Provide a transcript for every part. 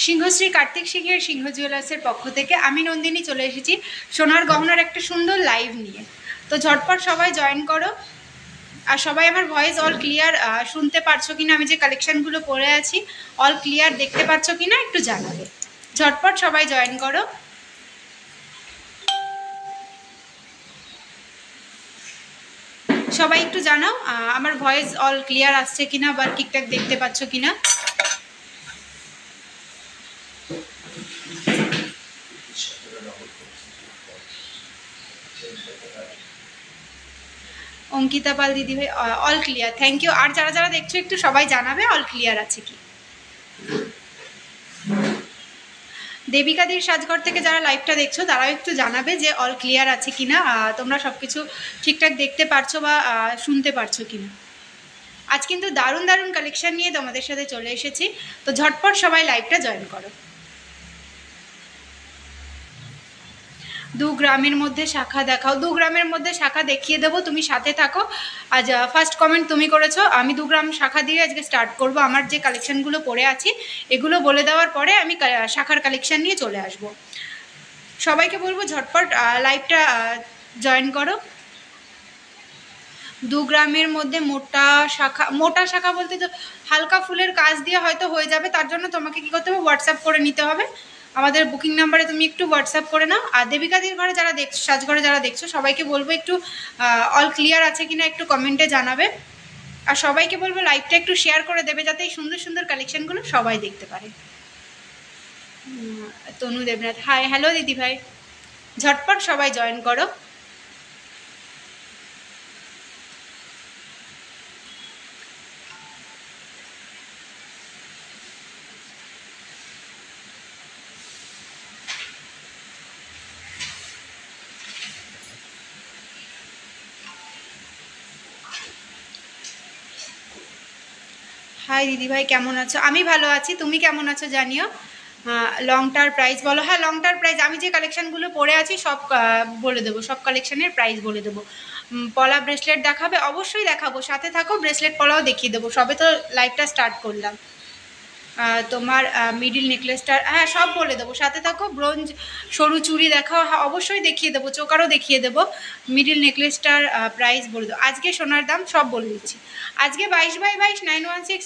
সিংহশ্রী কার্তিক সিংহের সিংহ জুয়েলার্সের পক্ষ থেকে আমি নন্দিনী চলে এসেছি সোনার গহনার একটা সুন্দর লাইভ নিয়ে। তো ঝটপট সবাই জয়েন করো। আর সবাই আমার ভয়েস অল ক্লিয়ার শুনতে পারছো কিনা, আমি যে কালেকশনগুলো পরে আছি অল ক্লিয়ার দেখতে পাচ্ছ কিনা একটু জানাবে। ঝটপট সবাই জয়েন করো। সবাই একটু জানাও আমার ভয়েস অল ক্লিয়ার আসছে কিনা বা ঠিকঠাক দেখতে পাচ্ছ কিনা। অঙ্কিতা পাল দিদি ভাই অল ক্লিয়ার, থ্যাংক ইউ। আর যারা যারা দেখছো একটু সবাই জানাবে অল ক্লিয়ার আছে কি। দেবিকাদির সাজঘর থেকে যারা লাইভটা দেখছো তারাও একটু জানাবে যে অল ক্লিয়ার আছে কিনা, তোমরা সব কিছু ঠিকঠাক দেখতে পারছো বা শুনতে পারছো কিনা। আজ কিন্তু দারুণ দারুণ কালেকশন নিয়ে তোমাদের সাথে চলে এসেছি, তো ঝটপট সবাই লাইভটা জয়েন করো। 2 গ্রামের মধ্যে শাখা দেখাও। 2 গ্রামের মধ্যে শাখা দেখিয়ে দেবো, তুমি সাথে থাকো। আজ ফার্স্ট কমেন্ট তুমি করেছো, আমি 2 গ্রাম শাখা দিয়ে আজকে স্টার্ট করব। আমার যে কালেকশনগুলো পরে আছি এগুলো বলে দেওয়ার পরে আমি শাখার কালেকশন নিয়ে চলে আসব। সবাইকে বলবো ঝটপট লাইভটা জয়েন করো। 2 গ্রামের মধ্যে মোটা শাখা বলতে তো হালকা ফুলের কাজ দিয়ে হয়তো হয়ে যাবে, তার জন্য তোমাকে কি করতে হবে, হোয়াটসঅ্যাপ করে নিতে হবে। আমাদের বুকিং নাম্বারে তুমি একটু হোয়াটসঅ্যাপ করে নাও। আর দেবিকাদির ঘরে যারা দেখছো, সাজঘরে যারা দেখছো সবাইকে বলবো একটু অল ক্লিয়ার আছে কিনা একটু কমেন্টে জানাবে। আর সবাইকে বলবো লাইভটা একটু শেয়ার করে দেবে যাতে এই সুন্দর সুন্দর কালেকশনগুলো সবাই দেখতে পারে। তনু দেবনাথ হাই, হ্যালো দিদি ভাই। ঝটপট সবাই জয়েন করো। হাই দিদিভাই, কেমন আছো? আমি ভালো আছি, তুমি কেমন আছো জানিও। লংটার প্রাইস বলো। হ্যাঁ, লংটার প্রাইস আমি যে কালেকশনগুলো পরে আছি সব বলে দেবো, সব কালেকশনের প্রাইস বলে দেবো। পলা ব্রেসলেট দেখাবে? অবশ্যই দেখাবো, সাথে থাকো। ব্রেসলেট পলাও দেখিয়ে দেবো, সবে তো লাইভটা স্টার্ট করলাম। তোমার মিডিল নেকলেসটার হ্যাঁ সব বলে দেবো, সাথে থাকো। ব্রোঞ্জ সরু চুড়ি দেখাও? হ্যাঁ অবশ্যই দেখিয়ে দেবো, চোকারও দেখিয়ে দেবো। মিডিল নেকলেসটার প্রাইস বলে দেবো। আজকে সোনার দাম সব বলে দিচ্ছি। আজকে 22/22 916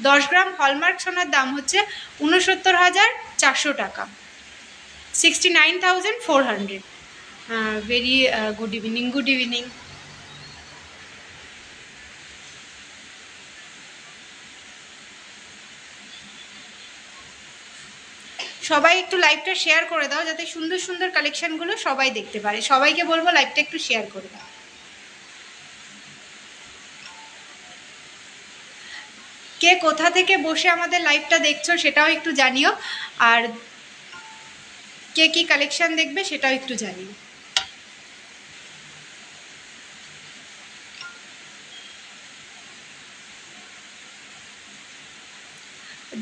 10 গ্রাম হলমার্ক সোনার দাম হচ্ছে 69,400 টাকা, 69,400। Very good evening, good evening. সবাই একটু লাইভটা শেয়ার করে দাও যাতে সুন্দর সুন্দর কালেকশনগুলো সবাই দেখতে পারে। সবাইকে বলবো লাইভটা একটু শেয়ার করে দাও। কে কোথা থেকে বসে আমাদের লাইভটা দেখছো সেটাও একটু জানিও, আর কে কি কালেকশন দেখবে সেটাও একটু জানিও।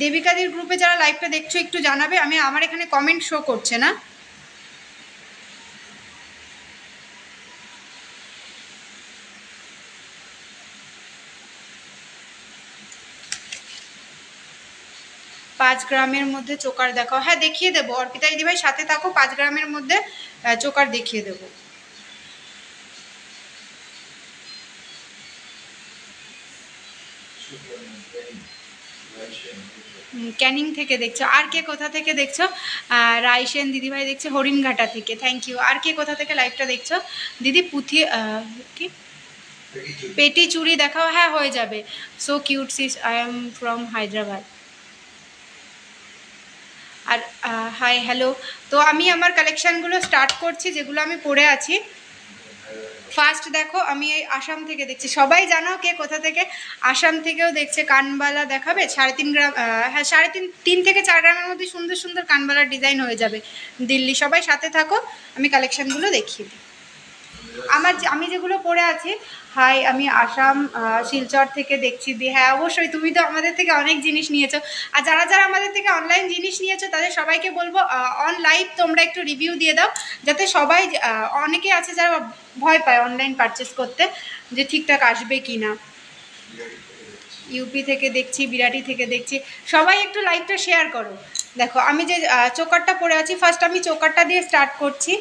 দেবিকাদির গ্রুপে যারা লাইভটা দেখছো একটু জানাবে। আমার এখানে কমেন্ট শো করছে না। পাঁচ গ্রামের মধ্যে চোকার দেখাও? হ্যাঁ দেখিয়ে দেবো অর্পিতা দিদিভাই, সাথে থাকো। 5 গ্রামের মধ্যে চোকার দেখিয়ে দেবো। ক্যানিং থেকে দেখছো? আর কে কোথা থেকে দেখছো? রাইসেন দিদিভাই দেখছে হরিণঘাটা থেকে, থ্যাংক ইউ। আর কে কোথা থেকে লাইভটা দেখছো? দিদি পুঁথি কি পেটি চুড়ি দেখাও? হ্যাঁ হয়ে যাবে। So cute sis, I am from Hyderabad. আর হাই, হ্যালো। তো আমি আমার কালেকশানগুলো স্টার্ট করছি যেগুলো আমি পরে আছি। ফার্স্ট দেখো আমি এই আসাম থেকে দেখছি, সবাই জানাও কে কোথা থেকে। আসাম থেকেও দেখছে। কানবালা দেখাবে? 3.5 গ্রাম, হ্যাঁ 3.5 থেকে 4 গ্রামের মধ্যে সুন্দর সুন্দর কানবালার ডিজাইন হয়ে যাবে। দিল্লি, সবাই সাথে থাকো, আমি কালেকশানগুলো দেখিয়ে দিই। আমি যেগুলো পরে আছি। হাই, আমি আসাম শিলচর থেকে দেখছি দি। হ্যাঁ অবশ্যই, তুমি তো আমাদের থেকে অনেক জিনিস নিয়েছো। আর যারা যারা আমাদের থেকে অনলাইন জিনিস নিয়েছো তাদের সবাইকে বলবো অন লাইভ তোমরা একটু রিভিউ দিয়ে দাও, যাতে সবাই, অনেকে আছে যারা ভয় পায় অনলাইন পারচেস করতে যে ঠিকঠাক আসবে কি না। ইউপি থেকে দেখছি, বিরাটি থেকে দেখছি, সবাই একটু লাইভটা শেয়ার করো। দেখো আমি যে চোকারটা পরে আছি, ফার্স্ট আমি চোকারটা দিয়ে স্টার্ট করছি।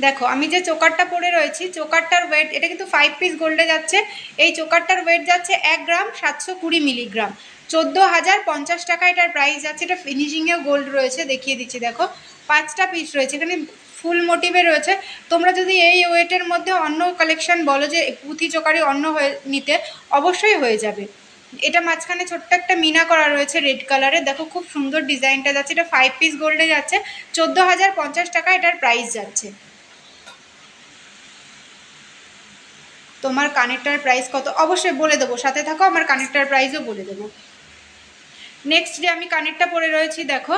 দেখো আমি যে চোকারটা পরে রয়েছি, চোকারটার ওয়েট, এটা কিন্তু 5 পিস গোল্ডে যাচ্ছে। এই চোকারটার ওয়েট যাচ্ছে 1 গ্রাম 720 মিলিগ্রাম, 14,050 টাকা এটার প্রাইস যাচ্ছে। এটা ফিনিশিংয়েও গোল্ড রয়েছে, দেখিয়ে দিচ্ছি। দেখো 5টা পিস রয়েছে এখানে, ফুল মোটিভে রয়েছে। তোমরা যদি এই ওয়েটের মধ্যে অন্য কালেকশন বলো যে পুঁথি চোকারি অন্য হয়ে নিতে, অবশ্যই হয়ে যাবে। এটা মাঝখানে ছোট্ট একটা মিনা করা রয়েছে রেড কালারে, দেখো খুব সুন্দর ডিজাইনটা যাচ্ছে। এটা 5 পিস গোল্ডে যাচ্ছে, 14,050 টাকা এটার প্রাইস যাচ্ছে। তোমার কানেরটার প্রাইস কত অবশ্যই বলে দেবো, সাথে থাকো, আমার কানেরটার প্রাইসও বলে দেবো। নেক্সট যে আমি কানেরটা পরে রয়েছি, দেখো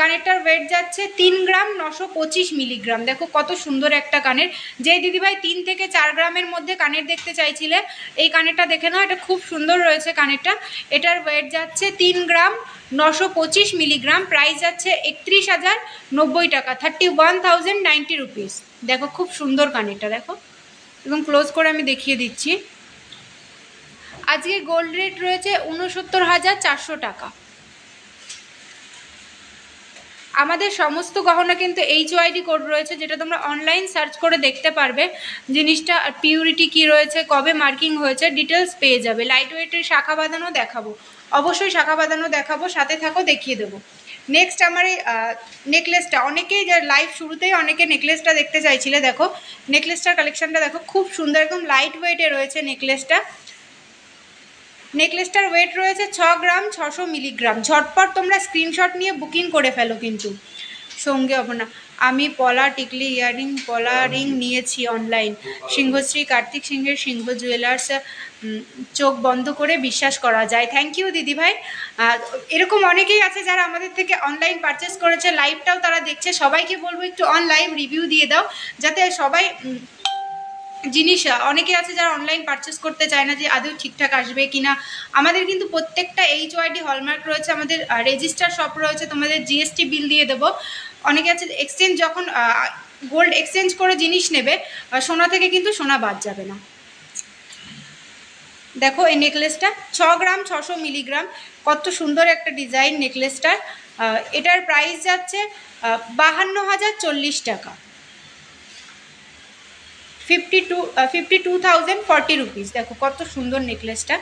কানেরটার ওয়েট যাচ্ছে 3 গ্রাম 925 মিলিগ্রাম। দেখো কত সুন্দর একটা কানের। যে দিদিভাই 3 থেকে 4 গ্রামের মধ্যে কানের দেখতে চাইছিলে, এই কানেরটা দেখে নাও, এটা খুব সুন্দর রয়েছে কানেরটা। এটার ওয়েট যাচ্ছে 3 গ্রাম 925 মিলিগ্রাম, প্রাইস যাচ্ছে 31,090 টাকা, 31,090 রুপিস। দেখো খুব সুন্দর কানেরটা, দেখো এবং ক্লোজ করে আমি দেখিয়ে দিচ্ছি। আজকে গোল্ড রেট রয়েছে 69,400 টাকা। আমাদের সমস্ত গহনা কিন্তু HYD কোড রয়েছে, যেটা তোমরা অনলাইন সার্চ করে দেখতে পারবে জিনিসটা পিউরিটি কি রয়েছে, কবে মার্কিং হয়েছে, ডিটেলস পেয়ে যাবে। লাইট ওয়েটের শাখা বাঁধানো দেখাবো, অবশ্যই শাখা বাঁধানো দেখাবো, সাথে থাকো দেখিয়ে দেবো। নেক্সট আমার এই নেকলেসটা, অনেকেই যে লাইভ শুরুতেই অনেকে নেকলেসটা দেখতে চাইছিলে, দেখো নেকলেসটার কালেকশনটা দেখো খুব সুন্দর, একদম লাইট ওয়েটে রয়েছে নেকলেসটা। নেকলেসটার ওয়েট রয়েছে 6 গ্রাম 600 মিলিগ্রাম। ঝটপট তোমরা স্ক্রিনশট নিয়ে বুকিং করে ফেলো। কিন্তু সঙ্গে হবে না, আমি পলা টিকলি পলা রিং নিয়েছি অনলাইন, সিংহশ্রী কার্তিক সিংহের সিংহ জুয়েলার্স, চোখ বন্ধ করে বিশ্বাস করা যায়। থ্যাংক ইউ দিদিভাই। এরকম অনেকেই আছে যারা আমাদের থেকে অনলাইন পারচেস করেছে, লাইভটাও তারা দেখছে। সবাইকে বলবো একটু অন লাইভ রিভিউ দিয়ে দাও, যাতে সবাই জিনিস, অনেকে আছে যারা অনলাইন পারচেস করতে চায় না যে আদৌ ঠিকঠাক আসবে কিনা। আমাদের কিন্তু প্রত্যেকটা HYD হলমার্ক রয়েছে, আমাদের রেজিস্টার শপ রয়েছে, তোমাদের GST বিল দিয়ে দেবো। অনেকে আছে এক্সচেঞ্জ, যখন গোল্ড এক্সচেঞ্জ করে জিনিস নেবে, সোনা থেকে কিন্তু সোনা বাদ যাবে না। দেখো এই নেকলেসটা 6 গ্রাম 600 মিলিগ্রাম, কত সুন্দর একটা ডিজাইন নেকলেসটার। এটার প্রাইস যাচ্ছে 52,040 টাকা, 52,040 রুপিস। দেখো কত সুন্দর নেকলেসটা,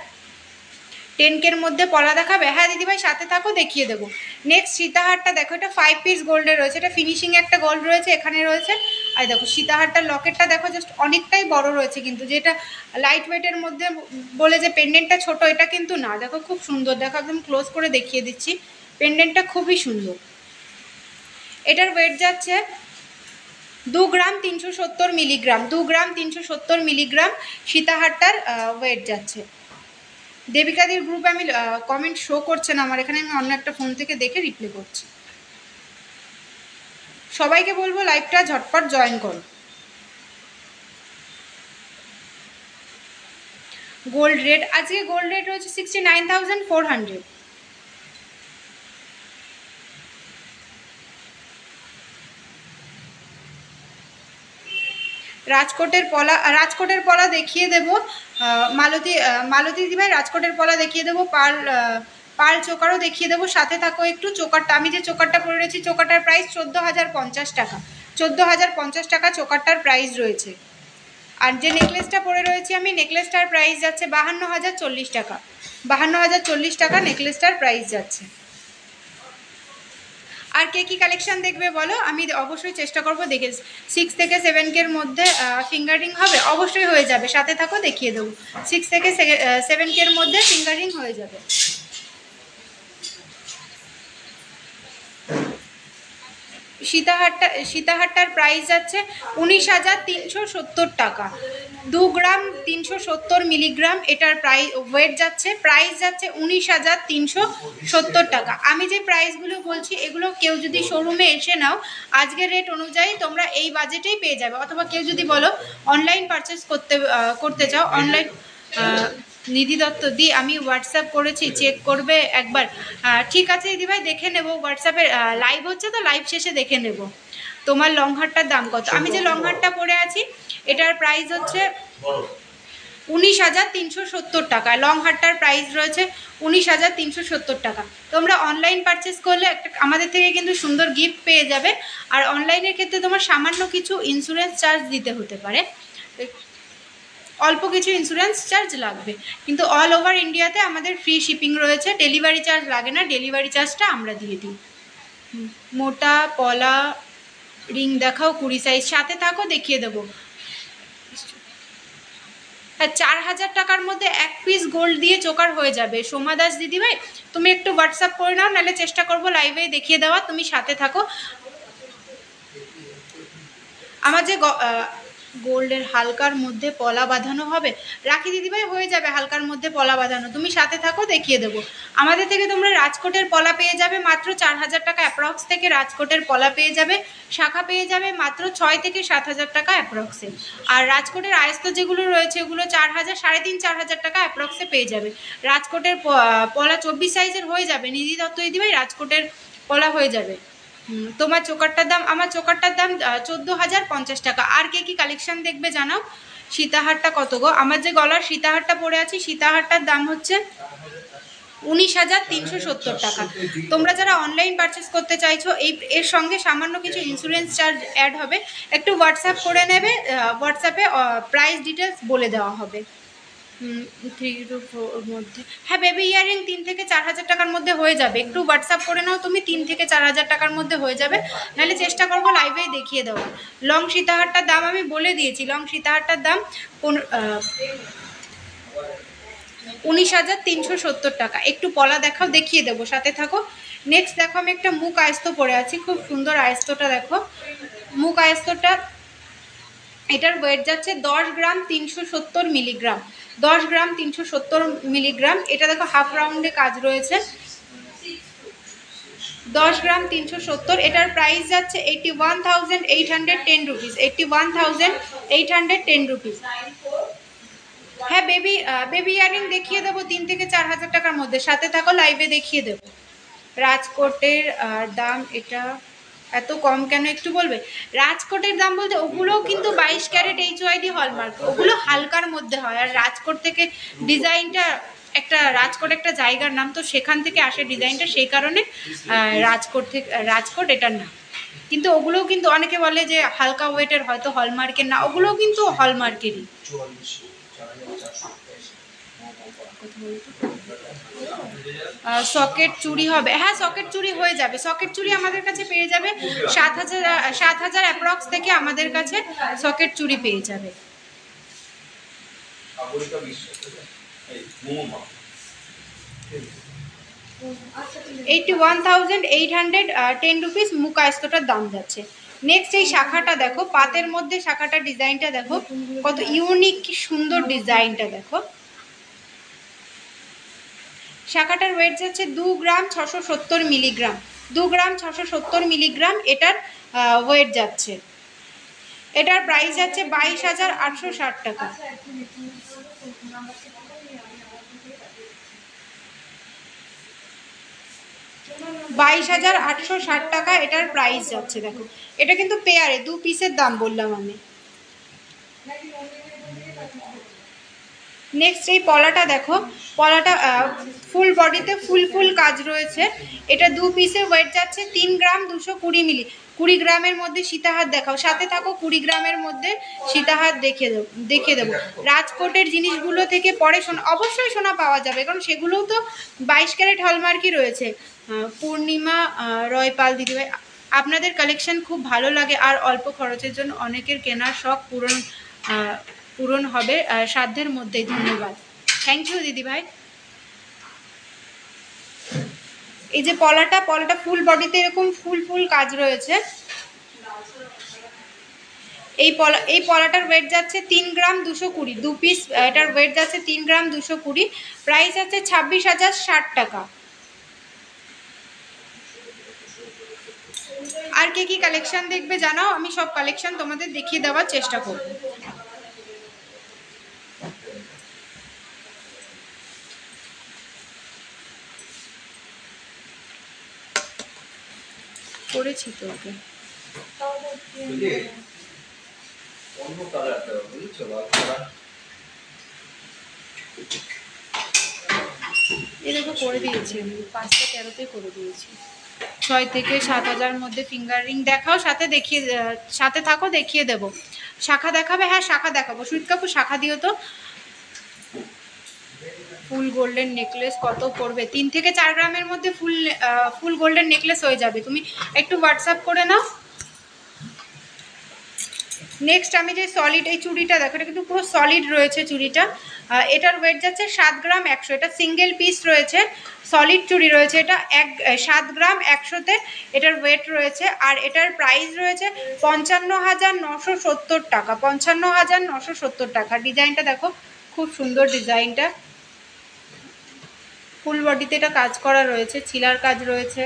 10K মধ্যে পলা দেখাবে। হ্যাঁ দিদিভাই সাথে থাকো, দেখিয়ে দেবো। নেক্সট সীতাহারটা দেখো, এটা 5 পিস গোল্ডে রয়েছে, এটা ফিনিশিং একটা গোল্ড রয়েছে এখানে রয়েছে। আর দেখো সীতাহারটার লকেটটা দেখো জাস্ট অনেকটাই বড় রয়েছে, কিন্তু যেটা লাইট ওয়েটের মধ্যে বলে যে পেন্ডেন্টটা ছোট, এটা কিন্তু না। দেখো খুব সুন্দর, দেখো একদম ক্লোজ করে দেখিয়ে দিচ্ছি, পেন্ডেন্টটা খুবই সুন্দর। এটার ওয়েট যাচ্ছে 2 গ্রাম 370 মিলিগ্রাম, 2 গ্রাম 370 মিলিগ্রাম সীতাহারটার ওয়েট যাচ্ছে। দেবিকাদির গ্রুপে আমি কমেন্ট শো করছে না আমার এখানে, আমি অন্য একটা ফোন থেকে দেখে রিপ্লাই করছি। সবাইকে বলবো লাইভটা ঝটপট জয়েন করো। গোল্ড রেট, আজকে গোল্ড রেট রয়েছে 69,400। রাজকোটের পলা দেখিয়ে দেবো। মালতী দিদিভাই রাজকোটের পলা দেখিয়ে দেবো, পাল চোকারও দেখিয়ে দেবো, সাথে থাকো একটু। চোকারটা, আমি যে চোকারটা পরে রয়েছি, চোকারটার প্রাইস 14,050 টাকা, 14,050 টাকা চোকারটার প্রাইস রয়েছে। আর যে নেকলেসটা পরে রয়েছি আমি, নেকলেসটার প্রাইস যাচ্ছে 52,040 টাকা, 52,040 টাকা নেকলেসটার প্রাইস যাচ্ছে। আর কে কী কালেকশান দেখবে বলো, আমি অবশ্যই চেষ্টা করবো দেখে। 6 থেকে 7K মধ্যে ফিঙ্গারিং হবে, অবশ্যই হয়ে যাবে, সাথে থাকো দেখিয়ে দেবো। 6 থেকে 7K মধ্যে ফিঙ্গারিং হয়ে যাবে। সীতাহারটার প্রাইস যাচ্ছে 19,370 টাকা, 2 গ্রাম 370 মিলিগ্রাম এটার ওয়েট যাচ্ছে, প্রাইস যাচ্ছে 19,370 টাকা। আমি যে প্রাইসগুলো বলছি এগুলো কেউ যদি শোরুমে এসে নাও, আজকের রেট অনুযায়ী তোমরা এই বাজেটেই পেয়ে যাবে। অথবা কেউ যদি বলো অনলাইন পারচেস করতে চাও, অনলাইন নিধি দত্ত দি আমি হোয়াটসঅ্যাপ করেছি, চেক করবে একবার। ঠিক আছে দিদিভাই, দেখে নেব, হোয়াটসঅ্যাপে লাইভ হচ্ছে তো লাইভ শেষে দেখে নেব। তোমার লংহারটার দাম কত? আমি যে লংহারটা পরে আছি এটার প্রাইস হচ্ছে 19,370 টাকা। লং হারটার প্রাইস রয়েছে 19,370 টাকা। তোমরা অনলাইন পারচেস করলে একটা আমাদের থেকে কিন্তু সুন্দর গিফট পেয়ে যাবে। আর অনলাইনের ক্ষেত্রে তোমার সামান্য কিছু ইন্স্যুরেন্স চার্জ দিতে হতে পারে, অল্প কিছু ইন্স্যুরেন্স চার্জ লাগবে, কিন্তু অল ওভার ইন্ডিয়াতে আমাদের ফ্রি শিপিং রয়েছে, ডেলিভারি চার্জ লাগে না, ডেলিভারি চার্জটা আমরা দিয়ে দিই। মোটা পলা রিং দেখাও 20 সাইজ, সাথে থাকো দেখিয়ে দেবো। হ্যাঁ, 4,000 টাকার মধ্যে 1 পিস গোল্ড দিয়ে চোকার হয়ে যাবে। সোমা দাস দিদিভাই, তুমি একটু হোয়াটসঅ্যাপ করে নাও, নাহলে চেষ্টা করবো লাইভে দেখিয়ে দেওয়া, তুমি সাথে থাকো। আমার যে গোল্ডের হালকার মধ্যে পলা বাঁধানো হবে, রাখি দিদিভাই হয়ে যাবে হালকার মধ্যে পলা বাঁধানো, তুমি সাথে থাকো দেখিয়ে দেবো। আমাদের থেকে তোমরা রাজকোটের পলা পেয়ে যাবে মাত্র 4,000 টাকা অ্যাপ্রক্স থেকে, রাজকোটের পলা পেয়ে যাবে, শাখা পেয়ে যাবে মাত্র 6 থেকে 7,000 টাকা অ্যাপ্রক্সে। আর রাজকোটের আয়স্ত যেগুলো রয়েছে ওগুলো 4,000, 3,500-4,000 টাকা অ্যাপ্রক্সে পেয়ে যাবে। রাজকোটের পলা 24 সাইজের হয়ে যাবে, নিধি দত্ত দিদিভাই রাজকোটের পলা হয়ে যাবে। তোমার চোকারটার দাম, আমার চোকারটার দাম 14,050 টাকা। আর কে কি কালেকশন দেখবে জানাও। সীতাহারটা কত গো? আমার যে গলার সীতাহারটা পরে আছি, সীতাহারটার দাম হচ্ছে 19,370 টাকা। তোমরা যারা অনলাইন পারচেস করতে চাইছো, এর সঙ্গে সামান্য কিছু ইন্স্যুরেন্স চার্জ অ্যাড হবে, একটু হোয়াটসঅ্যাপ করে নেবে, হোয়াটসঅ্যাপে প্রাইস ডিটেলস বলে দেওয়া হবে। 3 to 4 মধ্যে, হ্যাঁ বেবি ইয়ারিং 3 থেকে 4,000 টাকার মধ্যে হয়ে যাবে, একটু হোয়াটসঅ্যাপ করে নাও তুমি, 3 থেকে 4,000 টাকার মধ্যে হয়ে যাবে, নাহলে চেষ্টা করবো লাইভে দেখিয়ে দেওয়া। লং সীতাহারটার দাম আমি বলে দিয়েছি, লং সীতাহারটার দাম 19,370 টাকা। একটু পলা দেখাও দেখিয়ে দেবো, সাথে থাকো। নেক্সট দেখো, আমি একটা মুখ আয়স্ত পরে আছি, খুব সুন্দর আয়স্তটা দেখো, মুখ আয়স্তটা, এটার ওয়েট যাচ্ছে 10 গ্রাম 370 মিলিগ্রাম, 10 গ্রাম 370 মিলিগ্রাম। এটা দেখো হাফ রাউন্ডে কাজ রয়েছে, 10 গ্রাম 370। এটার প্রাইস যাচ্ছে 81,810 রুপিস, 81,810 রুপিস। হ্যাঁ বেবি ইয়ারিং দেখিয়ে দেবো 3 থেকে 4,000 টাকার মধ্যে, সাথে থাকো লাইভে দেখিয়ে দেবো। রাজকোটের দাম এটা এত কম কেন একটু বলবে? রাজকোটের দাম বলতে ওগুলোও কিন্তু 22 ক্যারেট HYD হলমার্ক, ওগুলো হালকার মধ্যে হয়। আর রাজকোট থেকে ডিজাইনটা, একটা রাজকোট একটা জায়গার নাম, তো সেখান থেকে আসে ডিজাইনটা, সেই কারণে রাজকোট এটার নাম। কিন্তু ওগুলোও কিন্তু অনেকে বলে যে হালকা ওয়েটের, হয়তো হলমার্কের না, ওগুলোও কিন্তু হলমার্কেরই। সকেট চুড়ি হবে, হ্যাঁ সকেট চুড়ি হয়ে যাবে, সকেট চুড়ি আমাদের কাছে পেয়ে যাবে 7,000 অ্যাপ্রক্স থেকে আমাদের কাছে সকেট চুড়ি পেয়ে যাবে। 81,810 রুপিস মুখ আয়স্তটার দাম যাচ্ছে। নেক্সট এই শাখাটা দেখো, পাতের মধ্যে শাখাটা ডিজাইনটা দেখো কত ইউনিক, কি সুন্দর ডিজাইনটা দেখো। শাখাটার ওয়েট যাচ্ছে 2 গ্রাম 670 মিলিগ্রাম, 2 গ্রাম 670 মিলিগ্রাম এটার ওয়েট যাচ্ছে। এটার প্রাইস যাচ্ছে 22,860 টাকা। 22,860 টাকা এটার প্রাইস যাচ্ছে। দেখো এটা কিন্তু পেয়ারে, 2 পিসের দাম বললাম আমি। নেক্সট এই পলাটা দেখো, পলাটা ফুল বডিতে ফুল কাজ রয়েছে, এটা 2 পিসের ওয়েট যাচ্ছে 3 গ্রাম 220 মিলি। 20 গ্রামের মধ্যে সীতাহার দেখাও, সাথে থাকো, 20 গ্রামের মধ্যে সীতাহার দেখিয়ে দেবো। রাজকোটের জিনিসগুলো থেকে পরে অবশ্যই সোনা পাওয়া যাবে, কারণ সেগুলোও তো 22 ক্যারেট হলমার্কই রয়েছে। পূর্ণিমা রয়পাল দিদিভাই, আপনাদের কালেকশন খুব ভালো লাগে, আর অল্প খরচের জন্য অনেকের কেনার শখ পূরণ হবে সাধ্যের মধ্যেই। ধন্যবাদ, থ্যাংক ইউ দিদিভাই। এই যে পলাটা ফুল বডিতে এরকম ফুল কাজ রয়েছে। এই পলাটার ওয়েট যাচ্ছে 3 গ্রাম 220, 2 পিস এটার ওয়েট যাচ্ছে 3 গ্রাম 220, প্রাইস আছে 26,060 টাকা। আর কে কি কালেকশন দেখবে জানাও, আমি সব কালেকশন তোমাদের দেখিয়ে দেওয়ার চেষ্টা করব। করেছি তো ওকে, 1300 করে দিয়েছি আমি, 5টা 13তেই করে দিয়েছি। 6 থেকে 7,000 মধ্যে ফিঙ্গার রিং দেখাও, সাথে থাকো দেখিয়ে দেবো। শাখা দেখাবে? হ্যাঁ শাখা দেখাবো। সুইট কাপড় শাখা দিও তো। ফুল গোল্ডেন নেকলেস কত পড়বে? 3 থেকে 4 গ্রামের মধ্যে ফুল গোল্ডেন নেকলেস হয়ে যাবে। তুমি একটু হোয়াটসঅ্যাপ করে নাও। নেক্সট আমি যে সলিড এই চুড়িটা দেখো, এটা কিন্তু পুরো সলিড রয়েছে চুড়িটা। এটার ওয়েট যাচ্ছে 7 গ্রাম 100। এটা সিঙ্গেল পিস রয়েছে, সলিড চুড়ি রয়েছে। এটা 7 গ্রাম 100তে এটার ওয়েট রয়েছে। আর এটার প্রাইস রয়েছে 55,970 টাকা। 55,970 টাকা। ডিজাইনটা দেখো, খুব সুন্দর ডিজাইনটা। ফুল বডিতে এটা কাজ করা রয়েছে, ছিলার কাজ রয়েছে।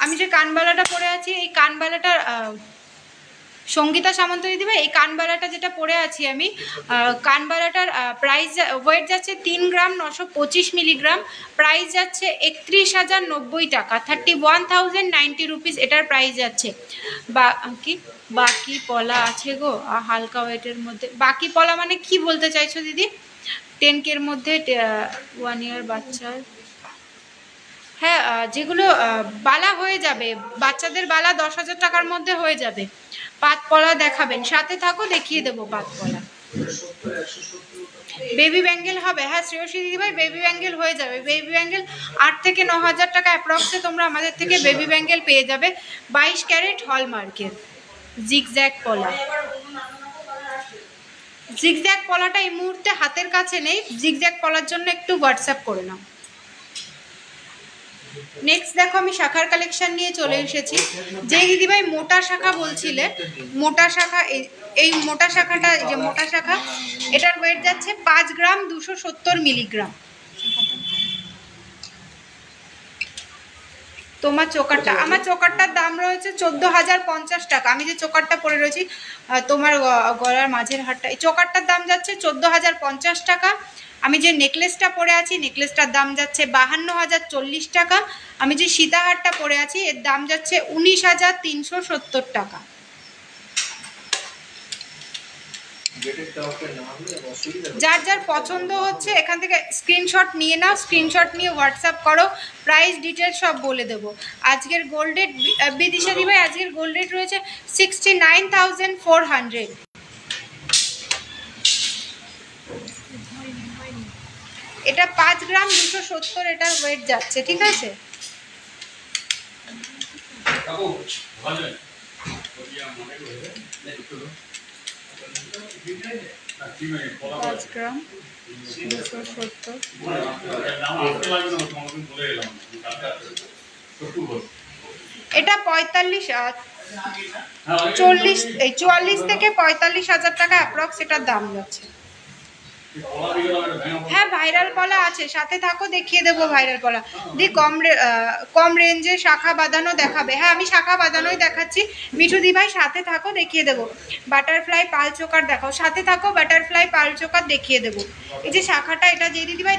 আমি যে কানবালাটা পরে আছি, এই কানবালাটার সঙ্গীতা সামন্ত দিদিভাই, এই কানবালাটা যেটা পরে আছি আমি, কানবালাটার প্রাইস ওয়েট যাচ্ছে 3 গ্রাম 925 মিলিগ্রাম। প্রাইস যাচ্ছে 31,090 টাকা, 31,090 রুপিস এটার প্রাইস যাচ্ছে। বাকি পলা আছে গো হালকা ওয়েটের মধ্যে। বাকি পলা মানে কি বলতে চাইছো দিদি? 10K মধ্যে 1 ইয়ার বাচ্চার, হ্যাঁ যেগুলো বালা হয়ে যাবে, বাচ্চাদের বালা 10,000 টাকার মধ্যে হয়ে যাবে। পাত পলা দেখাবেন? সাথে থাকো দেখিয়ে দেবো পাত পলা। বেবি ব্যাঙ্গেল হবে? হ্যাঁ শ্রেয়সী দিদিভাই, বেবি ব্যাঙ্গেল হয়ে যাবে। বেবি ব্যাঙ্গেল 8 থেকে 9,000 টাকা অ্যাপ্রক্সে তোমরা আমাদের থেকে বেবি ব্যাঙ্গেল পেয়ে যাবে। 22 ক্যারেট হলমার্কের জিগজ্যাগ পলা। জিগজ্যাগ পলাটা এই মুহূর্তে হাতের কাছে নেই, জিগজ্যাগ পলার জন্য একটু হোয়াটসঅ্যাপ করে নাও। নেক্সট দেখো, আমি শাখার কালেকশন নিয়ে চলে এসেছি। যে দিদিভাই মোটা শাখা বলছিলে, মোটা শাখা, এই মোটা শাখাটা, এই যে মোটা শাখা, এটার ওয়েট যাচ্ছে 5 গ্রাম 270 মিলিগ্রাম। তোমার চোকারটা, আমার চোকারটার দাম রয়েছে 14,050 টাকা। আমি যে চোকারটা পরে রয়েছি, তোমার গলার মাঝের হারটা, এই চোকারটার দাম যাচ্ছে 14,050 টাকা। আমি যে নেকলেসটা পরে আছি, নেকলেসটার দাম যাচ্ছে 52,040 টাকা। আমি যে সীতাহারটা পরে আছি, এর দাম যাচ্ছে 19,370 টাকা। যার যার পছন্দ হচ্ছে এখান থেকে স্ক্রিনশট নিয়ে নাও, স্ক্রিনশট নিয়ে হোয়াটসঅ্যাপ করো, প্রাইস ডিটেলস সব বলে দেবো। আজকের গোল্ড রেট বিদিশা দিভাই, আজকের গোল্ড রেট রয়েছে 69,400। এটা 5 গ্রাম 270 এটার ওয়েট যাচ্ছে, ঠিক আছে? এটা 44 থেকে 45,000 টাকা অ্যাপ্রক্স এটার দাম যাচ্ছে। হ্যাঁ ভাইরাল পলা আছে, সাথে থাকো দেখিয়ে দেবো ভাইরাল পলা। দি কম রেঞ্জে শাখা বাঁধানো দেখাবে? হ্যাঁ আমি শাখা বাঁধানোই দেখাচ্ছি। মিঠু দি ভাই সাথে থাকো দেখিয়ে দেবো। বাটারফ্লাই পাল চোকার দেখাও? সাথে থাকো, বাটারফ্লাই পাল চোকার দেখিয়ে দেবো। এই যে শাখাটা, এটা যে দিদি ভাই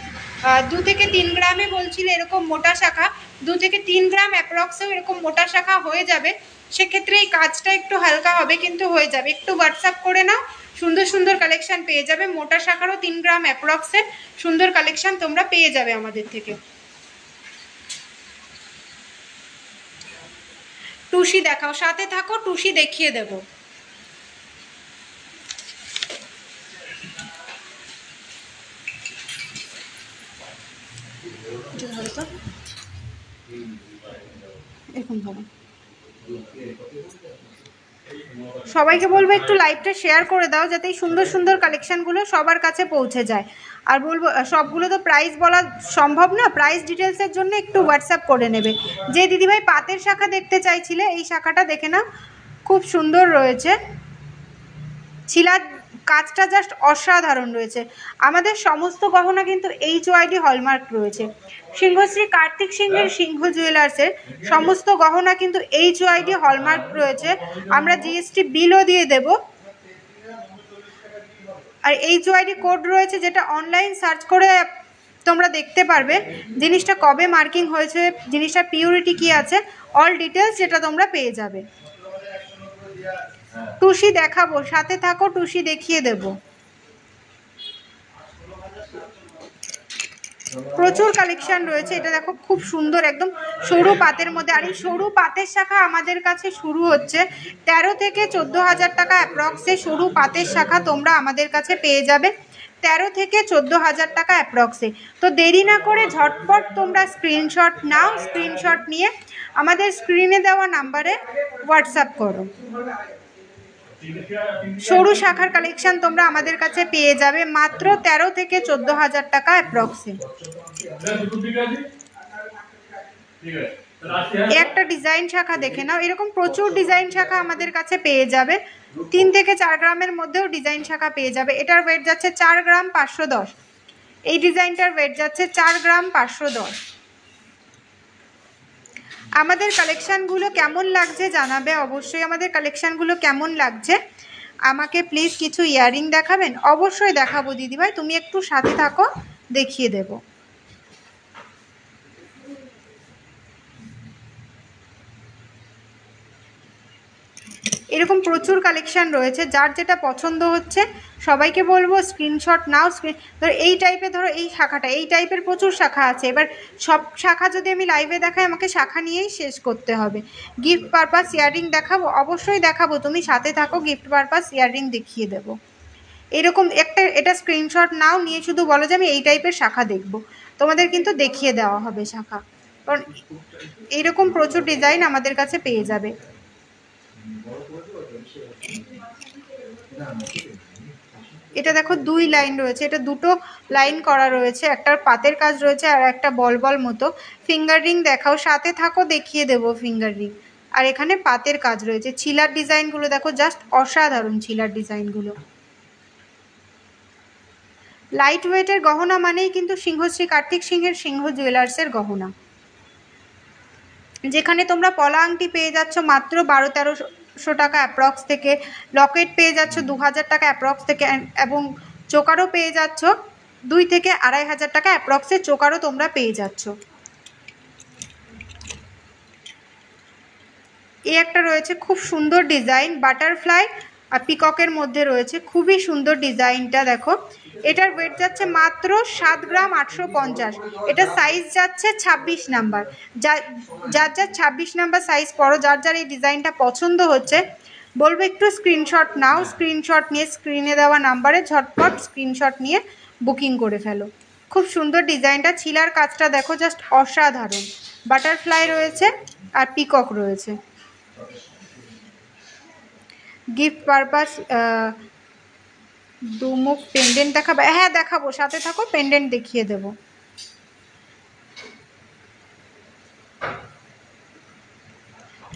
2 থেকে 3 গ্রামে বলছিল এরকম মোটা শাখা, 2 থেকে 3 গ্রাম অ্যাপ্রক্সেও এরকম মোটা শাখা হয়ে যাবে। সেক্ষেত্রে এই কাজটা একটু হালকা হবে, কিন্তু হয়ে যাবে। একটু হোয়াটসঅ্যাপ করে নাও, সুন্দর সুন্দর কালেকশন পেয়ে যাবে। মোটা শাখারও 3 গ্রাম অ্যাপ্রক্সে সুন্দর কালেকশন তোমরা পেয়ে যাবে আমাদের থেকে। টুসি দেখাও? সাথে থাকো, টুসি দেখিয়ে দেবো। এরকম ধরো। সবাইকে বলবো একটু লাইভটা শেয়ার করে দাও, যাতে এই সুন্দর সুন্দর কালেকশনগুলো সবার কাছে পৌঁছে যায়। আর বলবো সবগুলো তো প্রাইস বলা সম্ভব না, প্রাইস ডিটেলসের জন্য একটু হোয়াটসঅ্যাপ করে নেবে। যে দিদিভাই পাতের শাখা দেখতে চাইছিলে, এই শাখাটা দেখে নাও, খুব সুন্দর রয়েছে। ছিলার কাজটা জাস্ট অসাধারণ রয়েছে। আমাদের সমস্ত গহনা কিন্তু HYD হলমার্ক রয়েছে। সিংহশ্রী কার্তিক সিংহের সিংহ জুয়েলার্সের সমস্ত গহনা কিন্তু HYD হলমার্ক রয়েছে। আমরা GST বিলও দিয়ে দেব। আর HYD কোড রয়েছে, যেটা অনলাইন সার্চ করে তোমরা দেখতে পারবে জিনিসটা কবে মার্কিং হয়েছে, জিনিসটা পিউরিটি কি আছে, অল ডিটেলস যেটা তোমরা পেয়ে যাবে। টুসি দেখাবো, সাথে থাকো, টুসি দেখিয়ে দেব। প্রচুর কালেকশন রয়েছে। এটা দেখো খুব সুন্দর একদম সরু পাতের মধ্যে। আর এই সরু পাতের শাখা আমাদের কাছে শুরু হচ্ছে 13 থেকে 14,000 টাকা অ্যাপ্রক্সে। সরু পাতের শাখা তোমরা আমাদের কাছে পেয়ে যাবে 13 থেকে 14,000 টাকা অ্যাপ্রক্সে। তো দেরি না করে ঝটপট তোমরা স্ক্রিনশট নাও, স্ক্রিনশট নিয়ে আমাদের স্ক্রিনে দেওয়া নাম্বারে হোয়াটসঅ্যাপ করো। সরু শাখার কালেকশন তোমরা আমাদের কাছে পেয়ে যাবে মাত্র 13 থেকে 14,000 টাকা অ্যাপ্রক্সে। একটা ডিজাইন শাখা দেখে নাও, এরকম প্রচুর ডিজাইন শাখা আমাদের কাছে পেয়ে যাবে। 3 থেকে 4 গ্রামের মধ্যেও ডিজাইন শাখা পেয়ে যাবে। এটার ওয়েট যাচ্ছে 4 গ্রাম 510। এই ডিজাইনটার ওয়েট যাচ্ছে 4 গ্রাম 510। আমাদের কালেকশানগুলো কেমন লাগছে জানাবে অবশ্যই। আমাদের কালেকশানগুলো কেমন লাগছে আমাকে প্লিজ কিছু ইয়াররিং দেখাবেন? অবশ্যই দেখাবো দিদিভাই, তুমি একটু সাথে থাকো, দেখিয়ে দেব। এরকম প্রচুর কালেকশান রয়েছে, যার যেটা পছন্দ হচ্ছে সবাইকে বলবো স্ক্রিনশট নাও। ধরো এই টাইপের, ধরো এই শাখাটা, এই টাইপের প্রচুর শাখা আছে। এবার সব শাখা যদি আমি লাইভে দেখাই আমাকে শাখা নিয়েই শেষ করতে হবে। গিফট পারপাস ইয়াররিং দেখাবো? অবশ্যই দেখাবো, তুমি সাথে থাকো, গিফট পারপাস ইয়াররিং দেখিয়ে দেবো। এরকম একটা, এটা স্ক্রিনশট নাও, নিয়ে শুধু বলো যে আমি এই টাইপের শাখা দেখবো, তোমাদের কিন্তু দেখিয়ে দেওয়া হবে শাখা। কারণ এইরকম প্রচুর ডিজাইন আমাদের কাছে পেয়ে যাবে। এটা দেখো 2 লাইন রয়েছে, এটা দুটো লাইন করা রয়েছে, একটার পাতের কাজ রয়েছে আর একটা বল বল মতো। ফিঙ্গার রিং দেখাও, সাথে থাকো, দেখিয়ে দেবো ফিঙ্গার রিং। আর এখানে পাতের কাজ রয়েছে। ছিলার ডিজাইনগুলো দেখো, জাস্ট অসাধারণ ছিলার ডিজাইনগুলো। লাইট ওয়েটের গহনা মানেই কিন্তু সিংহশ্রী কার্তিক সিংহের সিংহ জুয়েলার্সের গহনা, যেখানে তোমরা পলা আংটি পেয়ে যাচ্ছ মাত্র 1200-1300 টাকা অ্যাপ্রক্স থেকে, লকেট পেয়ে যাচ্ছ 2000 টাকা অ্যাপ্রক্স থেকে, এবং চোকারও পেয়ে যাচ্ছ 2 থেকে 2500 টাকা অ্যাপ্রক্সে চোকারও তোমরা পেয়ে যাচ্ছ। এই একটা রয়েছে খুব সুন্দর ডিজাইন, বাটারফ্লাই আর পিককের মধ্যে রয়েছে, খুবই সুন্দর ডিজাইনটা দেখো। এটার ওয়েট যাচ্ছে মাত্র 7 গ্রাম 850। এটা সাইজ যাচ্ছে 26 নাম্বার। যার যার 26 নাম্বার সাইজ পড়ো, যার যার এই ডিজাইনটা পছন্দ হচ্ছে বলবো একটু স্ক্রিনশট নাও। স্ক্রিনশট নিয়ে স্ক্রিনে দেওয়া নাম্বারে ঝটপট স্ক্রিনশট নিয়ে বুকিং করে ফেলো। খুব সুন্দর ডিজাইনটা, ছিলার কাজটা দেখো, জাস্ট অসাধারণ। বাটারফ্লাই রয়েছে আর পিকক রয়েছে। গিফট পারপাস দুমুখ পেন্ডেন্ট দেখাবো? হ্যাঁ দেখাবো, সাথে থাকো, পেন্ডেন্ট দেখিয়ে দেব।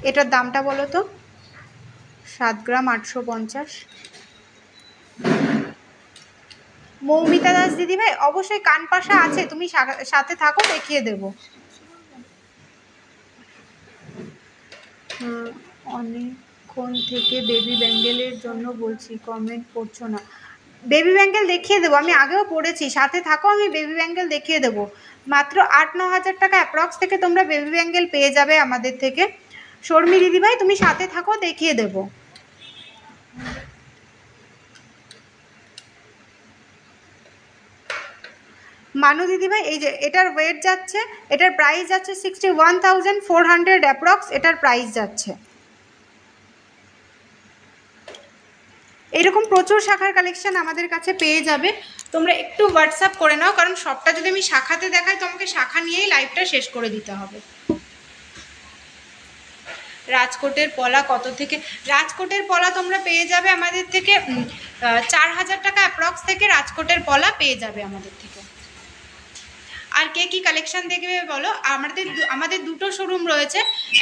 এটার দামটা বলো তো? 7 গ্রাম 850। মৌমিতা দাস দিদিভাই অবশ্যই কান পাশা আছে, তুমি সাথে থাকো, দেখিয়ে দেব। অনেকক্ষণ থেকে বেবি ব্যাঙ্গেলের জন্য বলছি, কমেন্ট করছো না। বেবি ব্যাঙ্গেল দেখিয়ে দেবো, আমি আগেও পড়েছি, সাথে থাকো, আমি বেবি ব্যাঙ্গেল দেখিয়ে দেবো। মাত্র 8-9 হাজার টাকা অ্যাপ্রক্স থেকে তোমরা বেবি ব্যাঙ্গেল পেয়ে যাবে আমাদের থেকে। শর্মি দিদিভাই তুমি সাথে থাকো, দেখিয়ে দেবো। মানু দিদিভাই এই যে এটার ওয়েট যাচ্ছে, এটার প্রাইস যাচ্ছে 61,400 অ্যাপ্রক্স, এটার প্রাইস যাচ্ছে। এরকম প্রচুর শাখার কালেকশন আমাদের কাছে পেয়ে যাবে, তোমরা একটু হোয়াটসঅ্যাপ করে নাও, কারণ সবটা যদি আমি শাখাতে দেখাই তোমাকে শাখা নিয়েই লাইভটা শেষ করে দিতে হবে। রাজকোটের পলা কত থেকে? রাজকোটের পলা তোমরা পেয়ে যাবে আমাদের থেকে 4,000 টাকা অ্যাপ্রক্স থেকে রাজকোটের পলা পেয়ে যাবে আমাদের থেকে। আর কে কি কালেকশন দেখবে বলো? আমাদের দুটো শোরুম রয়েছে,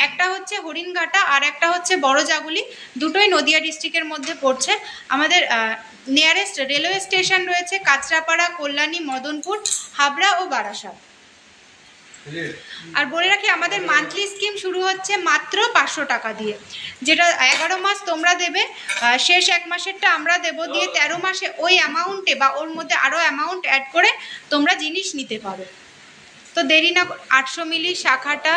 একটা হচ্ছে হরিণঘাটা আর একটা হচ্ছে বড় জাগুলি, দুটোই নদিয়া ডিস্ট্রিক্টের মধ্যে পড়ছে। আমাদের নিয়ারেস্ট রেলওয়ে স্টেশন রয়েছে কাঁচরাপাড়া, কল্যাণী, মদনপুর, হাবড়া ও বারাসাত। আর বলে রাখি আমাদের মান্থলি স্কিম শুরু হচ্ছে মাত্র 500 টাকা দিয়ে, যেটা 11 মাস তোমরা দেবে, শেষ 1 মাসেরটা আমরা দেব, দিয়ে 13 মাসে ওই অ্যামাউন্টে বা ওর মধ্যে আরও অ্যামাউন্ট অ্যাড করে তোমরা জিনিস নিতে পারো। তো দেরি না, 800 মিলি শাখাটা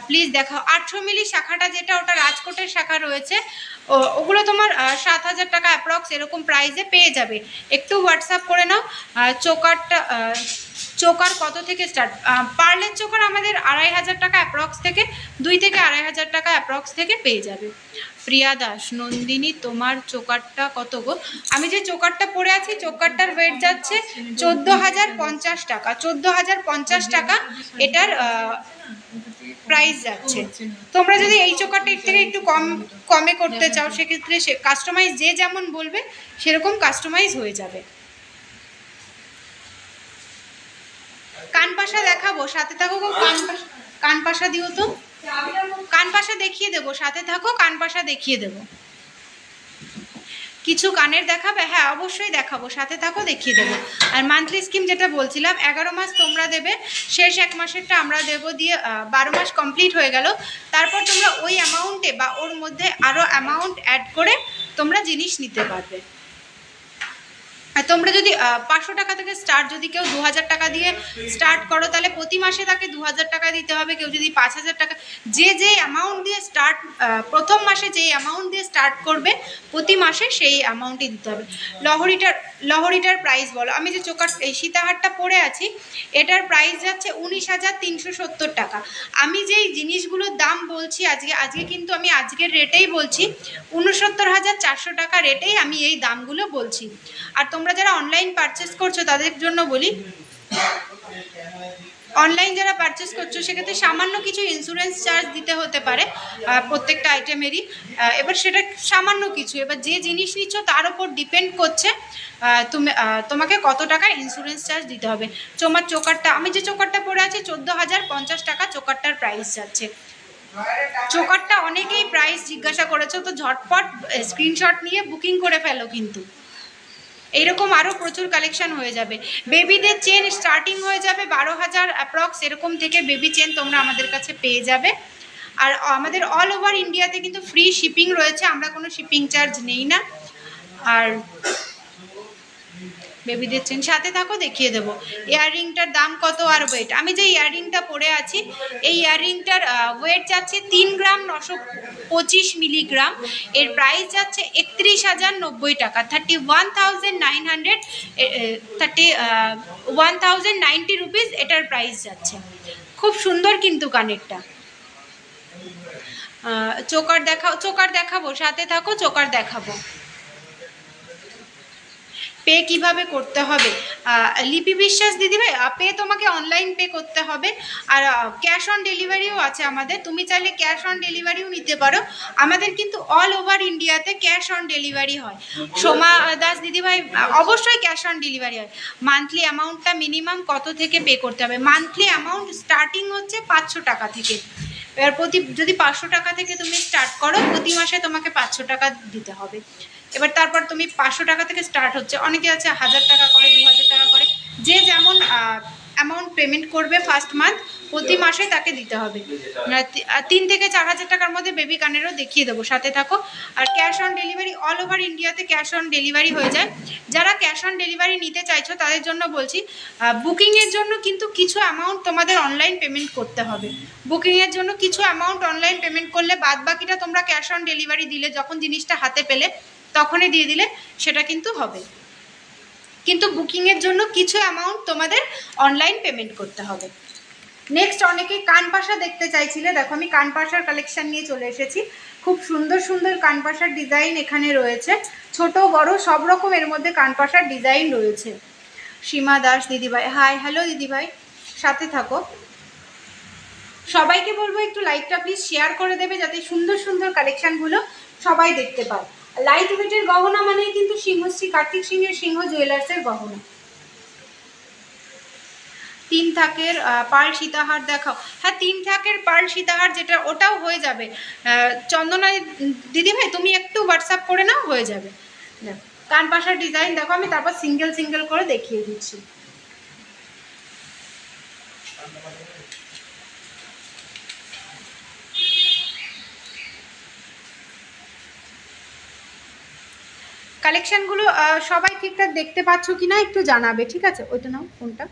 প্লিজ দেখাও। 800 মিলি শাখাটা যেটা, ওটা রাজকোটের শাখা রয়েছে, ওগুলো তোমার 7,000 টাকা অ্যাপ্রক্স এরকম প্রাইসে পেয়ে যাবে। একটু হোয়াটসঅ্যাপ করে নাও। চোকারটা চোকার কত থেকে স্টার্ট? পার্লের চোকার আমাদের 2,500 টাকা অ্যাপ্রক্স থেকে, 2 থেকে 2,500 টাকা অ্যাপ্রক্স থেকে পেয়ে যাবে। প্রিয়া দাস, নন্দিনী তোমার চোকারটা কত গো? আমি যে চোকারটা পরে আছি, চোকারটার ওয়েট যাচ্ছে 14,050 টাকা। 14,050 টাকা এটার প্রাইস যাচ্ছে। তোমরা যদি এই চোকারটা এর থেকে একটু কমে করতে চাও, সেক্ষেত্রে সে কাস্টমাইজ যে যেমন বলবে সেরকম কাস্টমাইজ হয়ে যাবে। কানপাশা দেখাবো, সাথে থাকো গো। কানপাশা দিও তো, কানপাশা দেখিয়ে দেবো, সাথে থাকো, কানপাশা দেখিয়ে দেবো। কিছু কানের দেখাবে? হ্যাঁ অবশ্যই দেখাবো, সাথে থাকো, দেখিয়ে দেবো। আর মান্থলি স্কিম যেটা বলছিলাম, 11 মাস তোমরা দেবে, শেষ 1 মাসেরটা আমরা দেবো, দিয়ে 12 মাস কমপ্লিট হয়ে গেল। তারপর তোমরা ওই অ্যামাউন্টে বা ওর মধ্যে আরও অ্যামাউন্ট অ্যাড করে তোমরা জিনিস নিতে পারবে। আর তোমরা যদি 500 টাকা থেকে স্টার্ট, যদি কেউ 2,000 টাকা দিয়ে স্টার্ট করো, তাহলে প্রতি মাসে তাকে 2,000 টাকা দিতে হবে। কেউ যদি 5,000 টাকা, যে অ্যামাউন্ট দিয়ে স্টার্ট, প্রথম মাসে যেই অ্যামাউন্ট দিয়ে স্টার্ট করবে প্রতি মাসে সেই অ্যামাউন্টই দিতে হবে। লহরিটার প্রাইস বলো। আমি যে চোকার এই সীতাহারটা পরে আছি, এটার প্রাইস যাচ্ছে 19,370 টাকা। আমি যেই জিনিসগুলোর দাম বলছি আজকে কিন্তু আমি আজকের রেটেই বলছি, 69,400 টাকা রেটেই আমি এই দামগুলো বলছি। আর তোমরা যারা অনলাইন পারচেস করছো তাদের জন্য বলি, অনলাইন যারা পারচেস করছো সেক্ষেত্রে সামান্য কিছু ইন্স্যুরেন্স চার্জ দিতে হতে পারে প্রত্যেকটা আইটেমেরই। এবার সেটা সামান্য কিছু, এবার যে জিনিস নিচ্ছ তার উপর ডিপেন্ড করছে তোমাকে কত টাকা ইন্স্যুরেন্স চার্জ দিতে হবে। তোমার চোকারটা, আমি যে চোকারটা পরে আছি, 14,050 টাকা চোকারটার প্রাইস যাচ্ছে। চোকারটা অনেকেই প্রাইস জিজ্ঞাসা করেছো, তো ঝটপট স্ক্রিনশট নিয়ে বুকিং করে ফেলো। কিন্তু এইরকম আরও প্রচুর কালেকশন হয়ে যাবে। বেবিদের চেন স্টার্টিং হয়ে যাবে 12,000 অ্যাপ্রক্স এরকম থেকে বেবি চেন তোমরা আমাদের কাছে পেয়ে যাবে। আর আমাদের অল ওভার ইন্ডিয়াতে কিন্তু ফ্রি শিপিং রয়েছে, আমরা কোনো শিপিং চার্জ নেই না। আর বেবিদের চেন, সাথে থাকো, দেখিয়ে দেবো। ইয়াররিংটার দাম কত আর ওয়েট? আমি যে ইয়াররিংটা পরে আছি, এই ইয়াররিংটার ওয়েট যাচ্ছে 3 গ্রাম 925 মিলিগ্রাম। এর প্রাইস যাচ্ছে 31,090 টাকা, 1,090 রুপিস এটার প্রাইস যাচ্ছে। খুব সুন্দর কিন্তু কানেরটা। চোকার দেখাবো, সাথে থাকো, চোকার দেখাবো। পে কিভাবে করতে হবে? লিপি বিশ্বাস দিদিভাই, পে তোমাকে অনলাইন পে করতে হবে। আর ক্যাশ অন ডেলিভারিও আছে আমাদের, তুমি চাইলে ক্যাশ অন ডেলিভারিও নিতে পারো। আমাদের কিন্তু অল ওভার ইন্ডিয়াতে ক্যাশ অন ডেলিভারি হয়। সোমা দাস দিদিভাই, অবশ্যই ক্যাশ অন ডেলিভারি হয়। মান্থলি অ্যামাউন্টটা মিনিমাম কত থেকে পে করতে হবে? মান্থলি অ্যামাউন্ট স্টার্টিং হচ্ছে 500 টাকা থেকে। এবার যদি 500 টাকা থেকে তুমি স্টার্ট করো, প্রতি মাসে তোমাকে 500 টাকা দিতে হবে। এবার তারপর তুমি 500 টাকা থেকে স্টার্ট হচ্ছে, অনেকে আছে 1,000 টাকা করে, 2,000 টাকা করে, যে যেমন অ্যামাউন্ট পেমেন্ট করবে ফার্স্ট মান্থ, প্রতি মাসে তাকে দিতে হবে। 3 থেকে 4,000 টাকার মধ্যে বেবি কানেরও দেখিয়ে দেবো, সাথে থাকো। আর cash on delivery all over ইন্ডিয়াতে ক্যাশ অন ডেলিভারি হয়ে যায়। যারা ক্যাশ অন ডেলিভারি নিতে চাইছো তাদের জন্য বলছি, বুকিংয়ের জন্য কিন্তু কিছু অ্যামাউন্ট তোমাদের অনলাইন পেমেন্ট করতে হবে। বুকিংয়ের জন্য কিছু অ্যামাউন্ট অনলাইন পেমেন্ট করলে বাদ বাকিটা তোমরা ক্যাশ অন ডেলিভারি দিলে, যখন জিনিসটা হাতে পেলে তখনই দিয়ে দিলে সেটা কিন্তু হবে। কিন্তু বুকিংয়ের জন্য কিছু অ্যামাউন্ট তোমাদের অনলাইন পেমেন্ট করতে হবে। নেক্সট, অনেকেই কানপাশা দেখতে চাইছিলে, দেখো আমি কানপাশার কালেকশন নিয়ে চলে এসেছি। খুব সুন্দর সুন্দর কানপাশার ডিজাইন এখানে রয়েছে, ছোট বড় সব রকম এর মধ্যে কানপাশার ডিজাইন রয়েছে। সীমা দাস দিদিভাই, হাই, হ্যালো দিদিভাই, সাথে থাকো। সবাইকে বলবো একটু লাইকটা প্লিজ শেয়ার করে দেবে, যাতে সুন্দর সুন্দর কালেকশনগুলো সবাই দেখতে পায়। লাইট ওয়েটের গহনা মানেই কিন্তু সিংহশ্রী কার্তিক সিংহের সিংহ জুয়েলার্সের গহনা। 3 থাকের পার্ল সীতাহার দেখাও। হ্যাঁ, 3 থাকের পার্ল সীতাহার যেটা, ওটাও হয়ে যাবে। চন্দনা দিদিভাই তুমি একটু হোয়াটসঅ্যাপ করে নাও, হয়ে যাবে। কানপাশার ডিজাইন দেখো, আমি তারপর সিঙ্গেল সিঙ্গেল করে দেখিয়ে দিচ্ছি। কালেকশানগুলো সবাই ঠিকঠাক দেখতে পাচ্ছ কি না একটু জানাবে, ঠিক আছে? ওইটা নাও ফোনটা।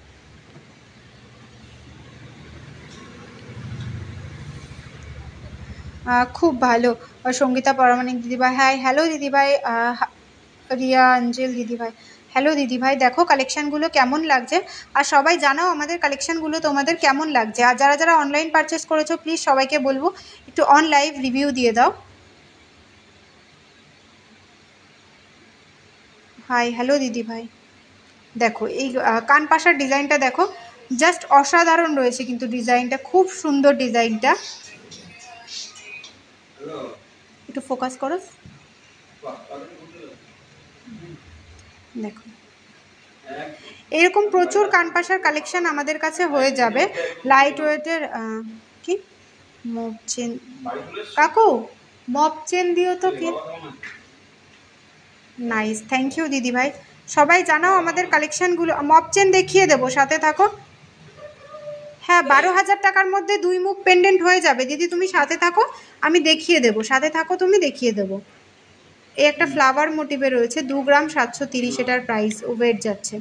খুব ভালো। সঙ্গীতা পরামানিক দিদিভাই, হ্যাঁ হ্যালো দিদিভাই। রিয়া অঞ্জেল দিদিভাই, হ্যালো দিদিভাই। দেখো কালেকশানগুলো কেমন লাগছে, আর সবাই জানাও আমাদের কালেকশানগুলো তোমাদের কেমন লাগছে। আর যারা যারা অনলাইন পারচেস করেছো প্লিজ সবাইকে বলবো একটু অন লাইভ রিভিউ দিয়ে দাও। হাই হ্যালো দিদিভাই। দেখো এই কানপাশার ডিজাইনটা দেখো, জাস্ট অসাধারণ রয়েছে কিন্তু ডিজাইনটা, খুব সুন্দর ডিজাইনটা। একটু ফোকাস করো, দেখো এরকম প্রচুর কানপাশার কালেকশন আমাদের কাছে হয়ে যাবে। লাইট ওয়েটের কি মপ চেন, কাকু মপ চেন দিও তো কি। নাইস, থ্যাংক ইউ দিদিভাই। সবাই জানাও আমাদের কালেকশানগুলো। মপ চেন দেখিয়ে দেবো, সাথে থাকো। হ্যাঁ 12,000 টাকার মধ্যে 2 মুখ পেন্ডেন্ট হয়ে যাবে দিদি, তুমি সাথে থাকো, আমি দেখিয়ে দেবো। সাথে থাকো, তুমি দেখিয়ে দেবো। এই একটা ফ্লাওয়ার মোটিভে রয়েছে, 2 গ্রাম 730 এটার প্রাইস, ওয়েট যাচ্ছে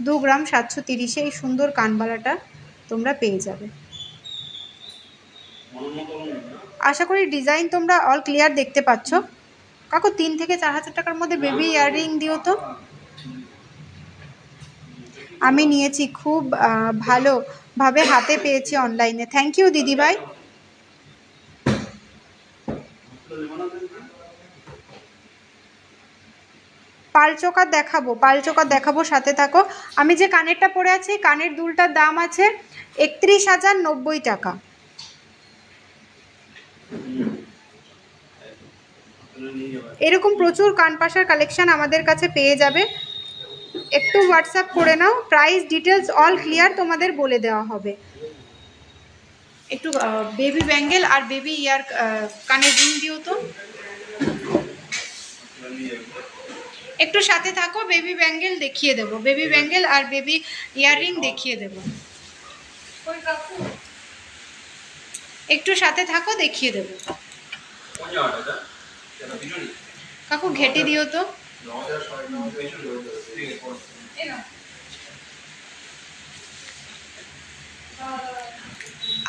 2 গ্রাম 730। এই সুন্দর কানবালাটা তোমরা পেয়ে যাবে। আশা করি ডিজাইন তোমরা অল ক্লিয়ার দেখতে পাচ্ছ। কাকু 3 থেকে 4,000 টাকার মধ্যে বেবি ইয়াররিং দিও তো। আমি নিয়েছি, খুব ভালোভাবে হাতে পেয়েছি অনলাইনে, থ্যাংক ইউ দিদিভাই। পালচোকার দেখাবো, পালচোকার দেখাবো, সাথে থাকো। আমি যে কানেরটা পরে আছি, কানের দুলটার দাম আছে 31,090 টাকা। এরকম প্রচুর কানপাশার কালেকশন আমাদের কাছে পেয়ে যাবে। একটু হোয়াটসঅ্যাপ করে নাও, প্রাইস ডিটেলস অল ক্লিয়ার তোমাদের বলে দেওয়া হবে। একটু বেবি ব্যাঙ্গেল আর বেবি ইয়ার কানের রিং দিও তো। একটু সাথে থাকো, বেবি ব্যাঙ্গেল দেখিয়ে দেবো, বেবি ব্যাঙ্গেল আর বেবি ইয়াররিং দেখিয়ে দেবো। একটু সাথে থাকো, দেখিয়ে দেবো। কাকু ঘেটে দিও তো।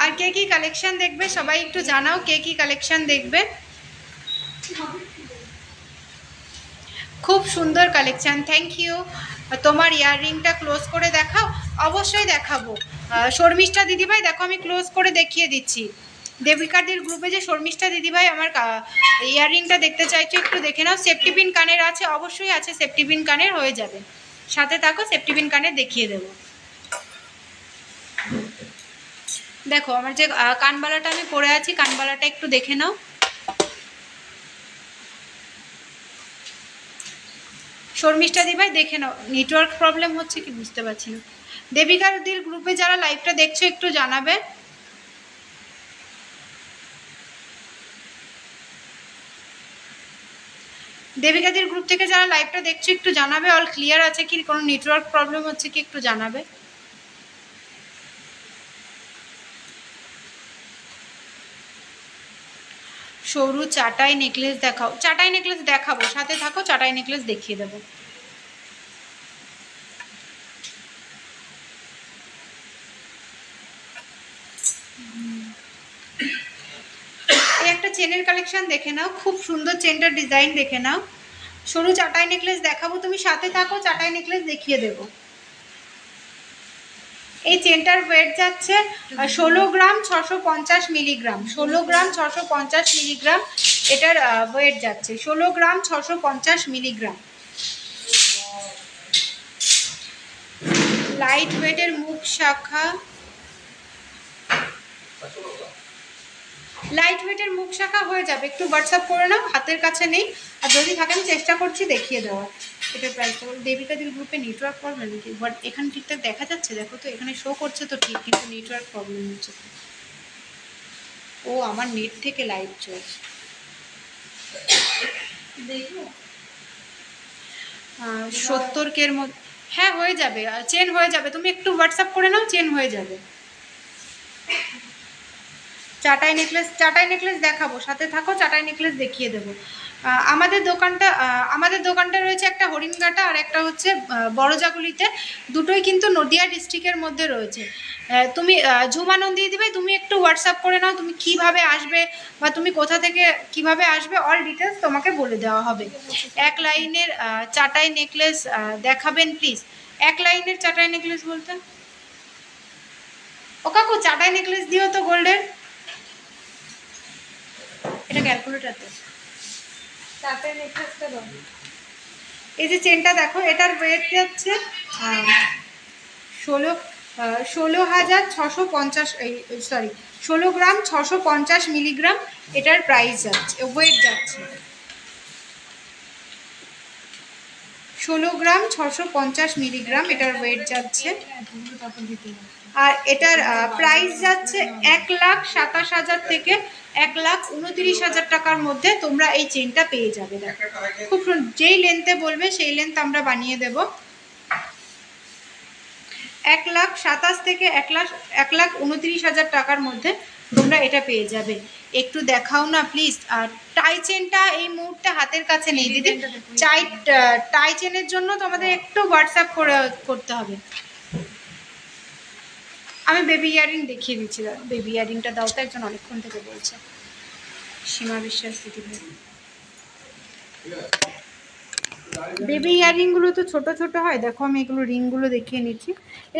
আর কে কি কালেকশন দেখবে সবাই একটু জানাও, কে কি কালেকশন দেখবে। খুব সুন্দর কালেকশন, থ্যাংক ইউ। তোমার ইয়াররিংটা ক্লোজ করে দেখাও। অবশ্যই দেখাবো শর্মিষ্ঠা দিদিভাই, দেখো আমি ক্লোজ করে দেখিয়ে দিচ্ছি। দেবিকাদির গ্রুপে যে শর্মিষ্ঠা দিদিভাই আমার ইয়াররিংটা দেখতে চাইছো, একটু দেখে নাও। সেফটি পিন কানের আছে, অবশ্যই আছে, সেফটি পিন কানের হয়ে যাবে। সাথে থাকো, সেফটি পিন কানের দেখিয়ে দেবো। দেখো আমার যে কানবালাটা আমি পরে আছি, কানবালাটা একটু দেখে নাও। শর্মিষ্ঠা দি ভাই দেখে নাও, নেটওয়ার্ক প্রবলেম হচ্ছে কি বুঝতে পারছি না। দেবিকাদির গ্রুপে যারা লাইভটা দেখছো একটু জানাবে। দেবিকাদির গ্রুপ থেকে যারা লাইভটা দেখছো একটু জানাবে, অল ক্লিয়ার আছে কি, কোনো নেটওয়ার্ক প্রবলেম হচ্ছে কি একটু জানাবে। সরু চাটাই নেকলেস দেখাও, চাটাই নেকলেস দেখাবো, সাথে থাকো, চাটাই নেকলেস দেখিয়ে দেবো। এই একটা চেনের কালেকশন দেখে নাও, খুব সুন্দর চেনটার ডিজাইন দেখে নাও। সরু চাটাই নেকলেস দেখাবো, তুমি সাথে থাকো, চাটাই নেকলেস দেখিয়ে দেবো। এই চেনটার ওয়েট যাচ্ছে 16 গ্রাম 650 মিলিগ্রাম, 16 গ্রাম 650 মিলিগ্রাম এটার ওয়েট যাচ্ছে, 16 গ্রাম 650 মিলিগ্রাম। লাইট ওয়েটের মুখ শাখা, লাইট ওয়েটের মুখ শাখা হয়ে যাবে, একটু হোয়াটসঅ্যাপ করে নাও, হাতের কাছে নেই, আর যদি থাকে আমি চেষ্টা করছি দেখিয়ে দেওয়ার। এটার প্রাইস দেবিকাদির গ্রুপে নেটওয়ার্ক প্রবলেম নাকি, বাট এখানে ঠিকঠাক দেখা যাচ্ছে, দেখো তো এখানে শো করছে তো ঠিক, কিন্তু নেটওয়ার্ক প্রবলেম হচ্ছে। ও আমার নেট থেকে লাইভ চলছে, দেখো 70 কের মধ্যে। হ্যাঁ হয়ে যাবে, চেন হয়ে যাবে, তুমি একটু হোয়াটসঅ্যাপ করে নাও, চেন হয়ে যাবে। চাটাই নেকলেস, চাটাই নেকলেস দেখাবো, সাথে থাকো, চাটাই নেকলেস দেখিয়ে দেবো। আমাদের দোকানটা রয়েছে একটা হরিণঘাটা আর একটা হচ্ছে বড়জাগুলিতে, দুটোই কিন্তু নদিয়া ডিস্ট্রিক্টের মধ্যে রয়েছে। তুমি ঝুমা নন্দী দিবে, তুমি একটু হোয়াটসঅ্যাপ করে নাও তুমি কিভাবে আসবে বা তুমি কোথা থেকে কিভাবে আসবে, অল ডিটেলস তোমাকে বলে দেওয়া হবে। এক লাইনের চাটাই নেকলেস দেখাবেন প্লিজ। এক লাইনের চাটাই নেকলেস বলতে ও কাকু চাটাই নেকলেস দিও তো গোল্ডের, এটা ক্যালকুলেটারতে চাটাই নেকলেসটা দাও। এই যে চেনটা দেখো, এটার ওয়েট যাচ্ছে 16 গ্রাম 650 মিলিগ্রাম এটার প্রাইস যাচ্ছে, ওয়েট যাচ্ছে 16 গ্রাম 650 মিলিগ্রাম এটার ওয়েট যাচ্ছে। আর এটার প্রাইস যাচ্ছে 1,27,000 থেকে 1,29,000 টাকার মধ্যে তোমরা এই চেনটা পেয়ে যাবে। খুব যেই লেন্থে বলবে সেই লেন্থ আমরা বানিয়ে দেব। 1,27,000 থেকে 1,29,000 টাকার মধ্যে তোমরা এটা পেয়ে যাবে। একটু দেখাও না প্লিজ। আর টাই চেনটা এই মুহূর্তে হাতের কাছে নেই দিদি, টাই চেনের জন্য তোমাদের একটু হোয়াটসঅ্যাপ করতে হবে। আমি বেবি ইয়ারিং দেখিয়ে দিচ্ছি, বেবি ইয়ারিংটা দাও তো, একজন অনেকক্ষণ থেকে বলছে। সীমা বিশ্বাস দিদি ভাই, বেবি ইয়ারিংগুলো তো ছোট ছোট হয়, দেখো আমি এগুলো রিংগুলো দেখিয়ে নিচ্ছি।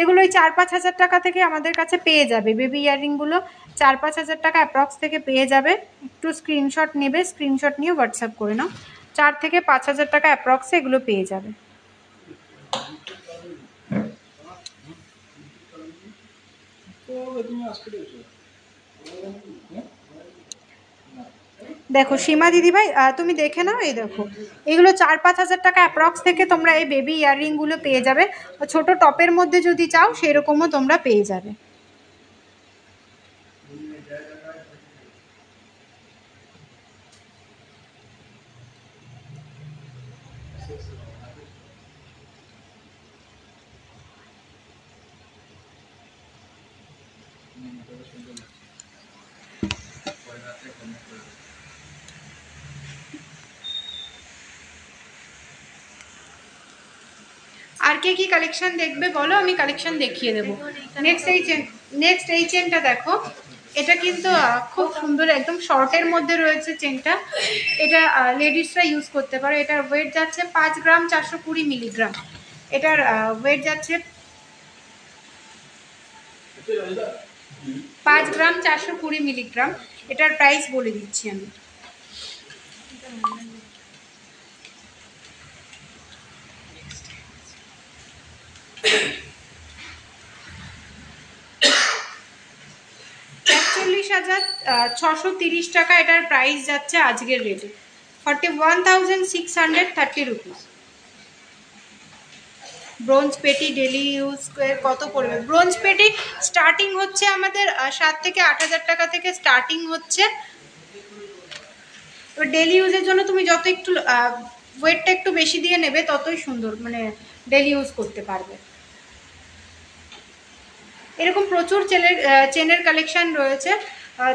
এগুলো ওই 4-5 হাজার টাকা থেকে আমাদের কাছে পেয়ে যাবে। বেবি ইয়ারিংগুলো 4-5 হাজার টাকা অ্যাপ্রক্স থেকে পেয়ে যাবে। একটু স্ক্রিনশট নেবে, স্ক্রিনশট নিয়ে হোয়াটসঅ্যাপ করে নাও। 4 থেকে 5 হাজার টাকা অ্যাপ্রক্সে এগুলো পেয়ে যাবে। দেখো সীমা দিদি ভাই তুমি দেখে নাও, এই দেখো এগুলো 4-5 হাজার টাকা অ্যাপ্রক্স থেকে তোমরা এই বেবি ইয়াররিংগুলো পেয়ে যাবে। ছোট টপের মধ্যে যদি চাও সেরকমও তোমরা পেয়ে যাবে। আর কে কি কালেকশন দেখবে বলো, আমি কালেকশন দেখিয়ে দেবো। নেক্সট এই চেনটা দেখো, এটা কিন্তু খুব সুন্দর, একদম শর্টের মধ্যে রয়েছে চেনটা। এটা লেডিসরা ইউজ করতে পারে। এটার ওয়েট যাচ্ছে 5 গ্রাম 420 মিলিগ্রাম। এটার ওয়েট যাচ্ছে 5 গ্রাম 420 মিলিগ্রাম। এটার প্রাইস বলে দিচ্ছি আমি। $41,630 টাকা এটার প্রাইস যাচ্ছে আজকের রেটে, 41,630 রুপিস। ব্রোঞ্জ পেটি ডেলি ইউজ কত পড়বে? ব্রোঞ্জ পেটি স্টার্টিং হচ্ছে আমাদের 7 থেকে 8 হাজার টাকা থেকে স্টার্টিং হচ্ছে। তো ডেলি ইউজের জন্য তুমি যত একটু ওয়েটটা একটু বেশি দিয়ে নেবে ততই সুন্দর, মানে ডেলি ইউজ করতে পারবে। এরকম প্রচুর চেনের কালেকশন রয়েছে।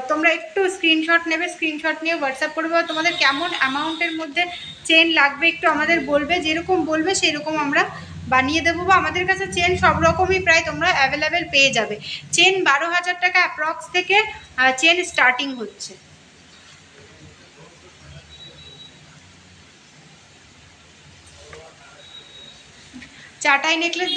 তোমরা একটু স্ক্রিনশট নেবে, স্ক্রিনশট নিয়ে হোয়াটসঅ্যাপ করবে। তোমাদের কেমন অ্যামাউন্টের মধ্যে চেন লাগবে একটু আমাদের বলবে, যেরকম বলবে সেই রকম আমরা বানিয়ে দেবো। বা আমাদের কাছে চেন সব রকমই প্রায় তোমরা অ্যাভেলেবেল পেয়ে যাবে। চেন 12,000 টাকা অ্যাপ্রক্স থেকে চেন স্টার্টিং হচ্ছে। চাটাই নেকলেস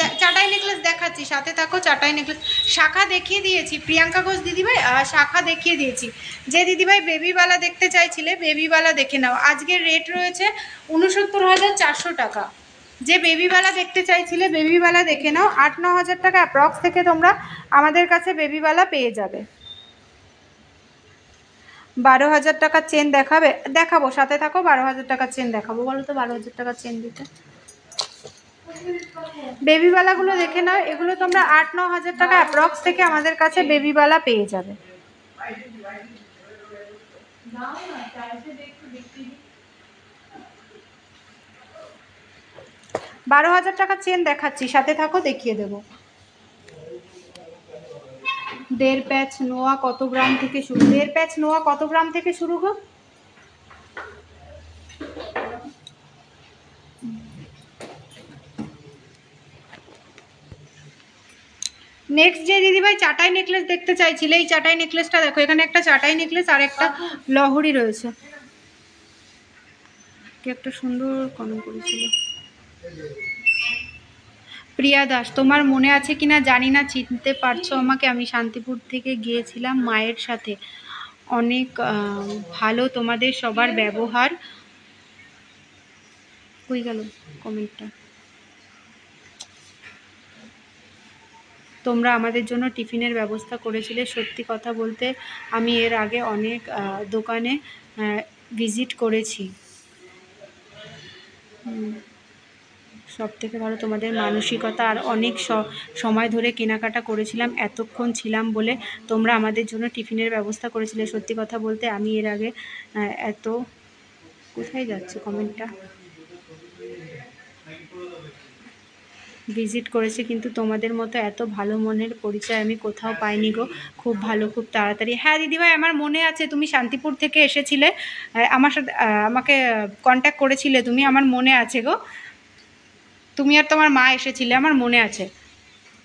দেখাচ্ছি, সাথে থাকো। চাটাই নেকলেস শাখা দেখিয়ে দিয়েছি, প্রিয়াঙ্কা ঘোষ দিদিভাই শাখা দেখিয়ে দিয়েছি। যে দিদিভাই বেবিওয়ালা দেখতে চাইছিলে বেবিওয়ালা দেখে নাও। আজকের রেট রয়েছে 69,400 টাকা। যে বেবিওয়ালা দেখতে চাইছিলে বেবিওয়ালা দেখে নাও। 8-9 হাজার টাকা অ্যাপ্রক্স থেকে তোমরা আমাদের কাছে বেবিওয়ালা পেয়ে যাবে। 12,000 টাকার চেন দেখাবো, সাথে থাকো। 12,000 টাকার চেন দেখাবো। বলো তো 12,000 টাকার চেন দিতে। বেবিওয়ালাগুলো দেখে নাও। এগুলো তোমরা 8-9 হাজার টাকা অ্যাপ্রক্স থেকে আমাদের কাছে বেবিওয়ালা পেয়ে যাবে। 12,000 টাকার চেন দেখাচ্ছি, সাথে থাকো, দেখিয়ে দেবো। 1.5 প্যাচ নোয়া কত গ্রাম থেকে শুরু? 1.5 প্যাচ নোয়া কত গ্রাম থেকে শুরু গো? নেক্সট যে দিদিভাই চাটাই নেকলেস দেখতে চাইছিলে, এই চাটাই নেকলেসটা দেখো, এখানে একটা চাটাই নেকলেস আর একটা লহরি রয়েছে। কি একটা সুন্দর কলম করেছিল। প্রিয়া দাস, তোমার মনে আছে কিনা জানি না, চিনতে পারছো আমাকে? আমি শান্তিপুর থেকে গিয়েছিলাম মায়ের সাথে। অনেক ভালো তোমাদের সবার ব্যবহার। হয়ে গেল কমেন্টটা। তোমরা আমাদের জন্য টিফিনের ব্যবস্থা করেছিলে। সত্যি কথা বলতে আমি এর আগে অনেক দোকানে ভিজিট করেছি। সব থেকে ভালো তোমাদের মানসিকতা, আর অনেক সময় ধরে কেনাকাটা করেছিলাম, এতক্ষণ ছিলাম বলে তোমরা আমাদের জন্য টিফিনের ব্যবস্থা করেছিলে। সত্যি কথা বলতে আমি এর আগে এত কোথায় যাচ্ছে কমেন্টটা, ভিজিট করেছি, কিন্তু তোমাদের মতো এত ভালো মনের পরিচয় আমি কোথাও পাইনি গো। খুব ভালো, খুব তাড়াতাড়ি। হ্যাঁ দিদিভাই, আমার মনে আছে তুমি শান্তিপুর থেকে এসেছিলে, আমার সাথে আমাকে কন্ট্যাক্ট করেছিলে তুমি, আমার মনে আছে গো। তুমি আর তোমার মা এসেছিলে, আমার মনে আছে।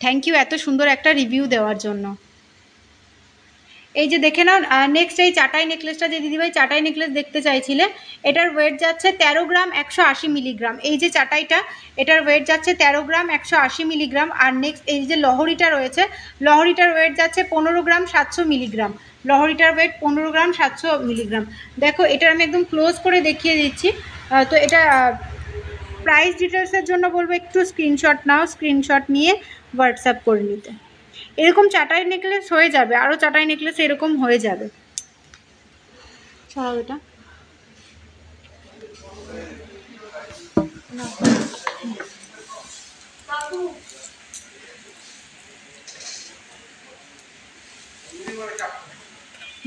থ্যাংক ইউ এত সুন্দর একটা রিভিউ দেওয়ার জন্য। এই যে দেখে নাও, নেক্সট এই চাটাই নেকলেসটা যে দিদিভাই চাটাই নেকলেস দেখতে চাইছিলে, এটার ওয়েট যাচ্ছে 13 গ্রাম 180 মিলিগ্রাম। এই যে চাটাইটা, এটার ওয়েট যাচ্ছে 13 গ্রাম 180 মিলিগ্রাম। আর নেক্সট এই যে লহরিটা রয়েছে, লহরিটার ওয়েট যাচ্ছে 15 গ্রাম 700 মিলিগ্রাম। লহরিটার ওয়েট 15 গ্রাম 700 মিলিগ্রাম। দেখো এটার আমি একদম ক্লোজ করে দেখিয়ে দিচ্ছি। তো এটা প্রাইস ডিটেলসের জন্য বলবো একটু স্ক্রিনশট নাও, স্ক্রিনশট নিয়ে হোয়াটসঅ্যাপ করে নিতে। এরকম চাটাই নেকলেস হয়ে যাবে, আরও চাটাই নেকলেস এরকম হয়ে যাবে। ছাড়াও এটা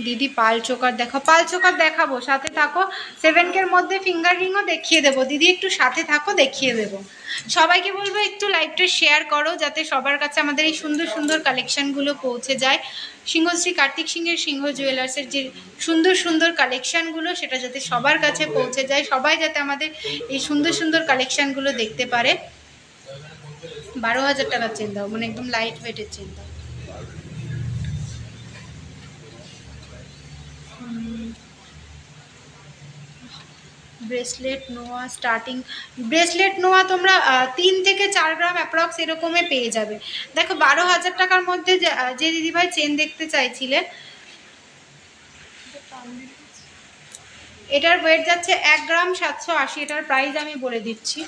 দিদি পাল চোকার দেখো, পাল চোকার দেখাবো, সাথে থাকো। 7K-র মধ্যে ফিঙ্গার রিংও দেখিয়ে দেবো দিদি, একটু সাথে থাকো, দেখিয়ে দেবো। সবাইকে বলবো একটু লাইভটা শেয়ার করো, যাতে সবার কাছে আমাদের এই সুন্দর সুন্দর কালেকশানগুলো পৌঁছে যায়। সিংহশ্রী কার্তিক সিংহের সিংহ জুয়েলার্সের যে সুন্দর সুন্দর কালেকশানগুলো, সেটা যাতে সবার কাছে পৌঁছে যায়, সবাই যাতে আমাদের এই সুন্দর সুন্দর কালেকশানগুলো দেখতে পারে। 12,000 টাকার চেন দাও, মানে একদম লাইট ওয়েটের চেন দাও। ব্রেসলেট নোয়া স্টার্টিং, ব্রেসলেট নোয়া তোমরা 3 থেকে 4 গ্রাম অ্যাপ্রক্স এরকমই পেয়ে যাবে। দেখো 12,000 টাকার মধ্যে যে দিদিভাই চেন দেখতে চাইছিলে, এটার ওয়েট যাচ্ছে 1 গ্রাম 780। এটার প্রাইস আমি বলে দিচ্ছি,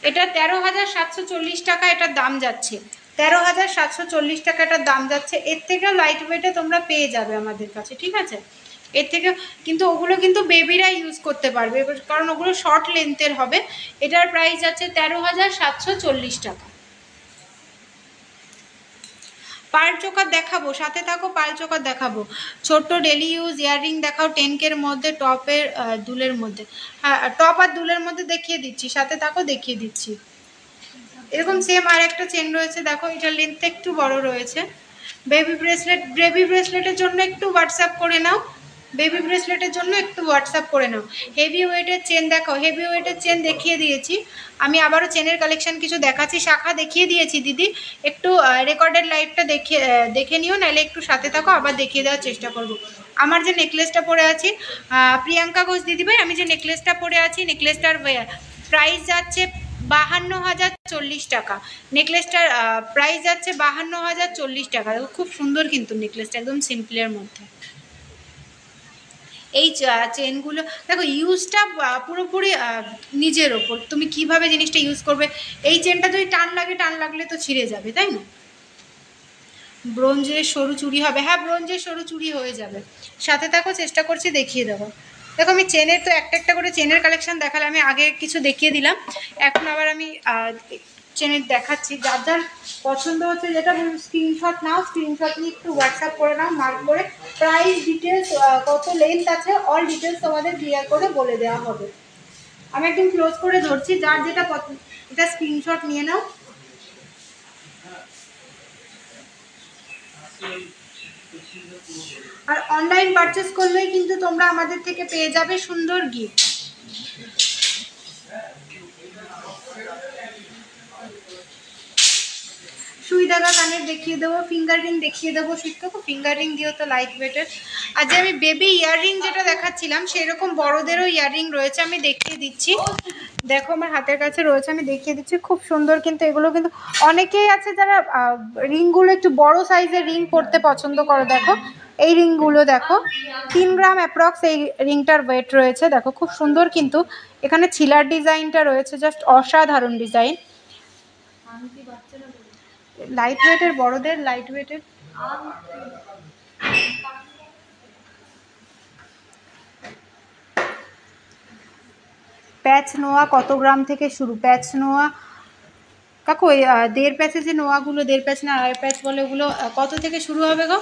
এটা 13,740 টাকা এটার দাম যাচ্ছে। 13,740 টাকা এটার দাম যাচ্ছে। এর থেকেও লাইট ওয়েটে তোমরা পেয়ে যাবে আমাদের কাছে, ঠিক আছে? এর থেকে কিন্তু ওগুলো কিন্তু বেবিরা ইউজ করতে পারবে, কারণ ওগুলো শর্ট লেন্থের হবে। এটার প্রাইস যাচ্ছে 13,740 টাকা। পাল চোকার দেখাবো, সাথে থাকো, পাল চোকার দেখাবো। ছোট্ট ডেলি ইউজ ইয়াররিং দেখাও 10K-র মধ্যে, টপের দুলের মধ্যে। হ্যাঁ, টপ আর দুলের মধ্যে দেখিয়ে দিচ্ছি, সাথে থাকো, দেখিয়ে দিচ্ছি। এরকম সেম আর একটা চেন রয়েছে, দেখো এটা লেন্থ একটু বড় রয়েছে। বেবি ব্রেসলেট, বেবি ব্রেসলেটের জন্য একটু হোয়াটসঅ্যাপ করে নাও, বেবি ব্রেসলেটের জন্য একটু হোয়াটসঅ্যাপ করে নাও। হেভি ওয়েটের চেন দেখাও, হেভি ওয়েটের চেন দেখিয়ে দিয়েছি আমি, আবারও চেনের কালেকশন কিছু দেখাচ্ছি। শাখা দেখিয়ে দিয়েছি দিদি, একটু রেকর্ডেড লাইভটা দেখে নিও, নাহলে একটু সাথে থাকো, আবার দেখিয়ে দেওয়ার চেষ্টা করব। আমার যে নেকলেসটা পরে আছি, প্রিয়াঙ্কা ঘোষ দিদিভাই, আমি যে নেকলেসটা পরে আছি, নেকলেসটার প্রাইস যাচ্ছে 52,040 টাকা। নেকলেসটার প্রাইস যাচ্ছে 52,040 টাকা। খুব সুন্দর কিন্তু নেকলেসটা, একদম সিম্পলের মধ্যে। এই চেনগুলো দেখো, ইউজটা পুরোপুরি নিজের ওপর, তুমি কিভাবে জিনিসটা ইউজ করবে। এই চেনটা যদি টান লাগলে তো ছিঁড়ে যাবে, তাই না? ব্রোঞ্জের সরু চুড়ি হবে, হ্যাঁ ব্রোঞ্জের সরু চুড়ি হয়ে যাবে। সাথে থাকো, চেষ্টা করছি দেখিয়ে দেবো। দেখো আমি চেনের তো একটা করে চেনের কালেকশন দেখালে, আমি আগে কিছু দেখিয়ে দিলাম, এখন আবার আমি চেনের দেখাচ্ছি। যার যার পছন্দ হচ্ছে যেটা স্ক্রিনশট নাও, স্ক্রিনশট নিয়ে একটু হোয়াটসঅ্যাপ করে নাও, মার্ক করে প্রাইস ডিটেলস, কত লেন্থ আছে, অল ডিটেলস তোমাদের ক্লিয়ার করে বলে দেওয়া হবে। আমি একদম ক্লোজ করে ধরছি, যার যেটা এটা স্ক্রিনশট নিয়ে নাও। আর অনলাইন পারচেস করলেই কিন্তু তোমরা আমাদের থেকে পেয়ে যাবে সুন্দর গিফট। সুই দাগা কানের দেখিয়ে দেবো, ফিঙ্গার রিং দেখিয়ে দেবো। শিক্ষক ফিঙ্গার রিং দিয়েও তো লাইট ওয়েটের। আর যে আমি বেবি ইয়াররিং যেটা দেখাচ্ছিলাম সেরকম বড়দেরও ইয়াররিং রয়েছে, আমি দেখিয়ে দিচ্ছি। দেখো আমার হাতের কাছে রয়েছে, আমি দেখিয়ে দিচ্ছি, খুব সুন্দর। কিন্তু এগুলো কিন্তু অনেকেই আছে যারা রিংগুলো একটু বড় সাইজের রিং পরতে পছন্দ করো। দেখো এই রিংগুলো দেখো 3 গ্রাম অ্যাপ্রক্স এই রিংটার ওয়েট রয়েছে। দেখো খুব সুন্দর, কিন্তু এখানে ছিলার ডিজাইনটা রয়েছে, জাস্ট অসাধারণ ডিজাইন। লাইট ওয়েটের, বড়দের লাইট ওয়েটের। প্যাচ নোয়া কত গ্রাম থেকে শুরু? প্যাচ নোয়া কাকু ওই 1.5 প্যাচের যে নোয়াগুলো, 1.5 প্যাচ না 2.5 প্যাচ বলে, ওগুলো কত থেকে শুরু হবে গো?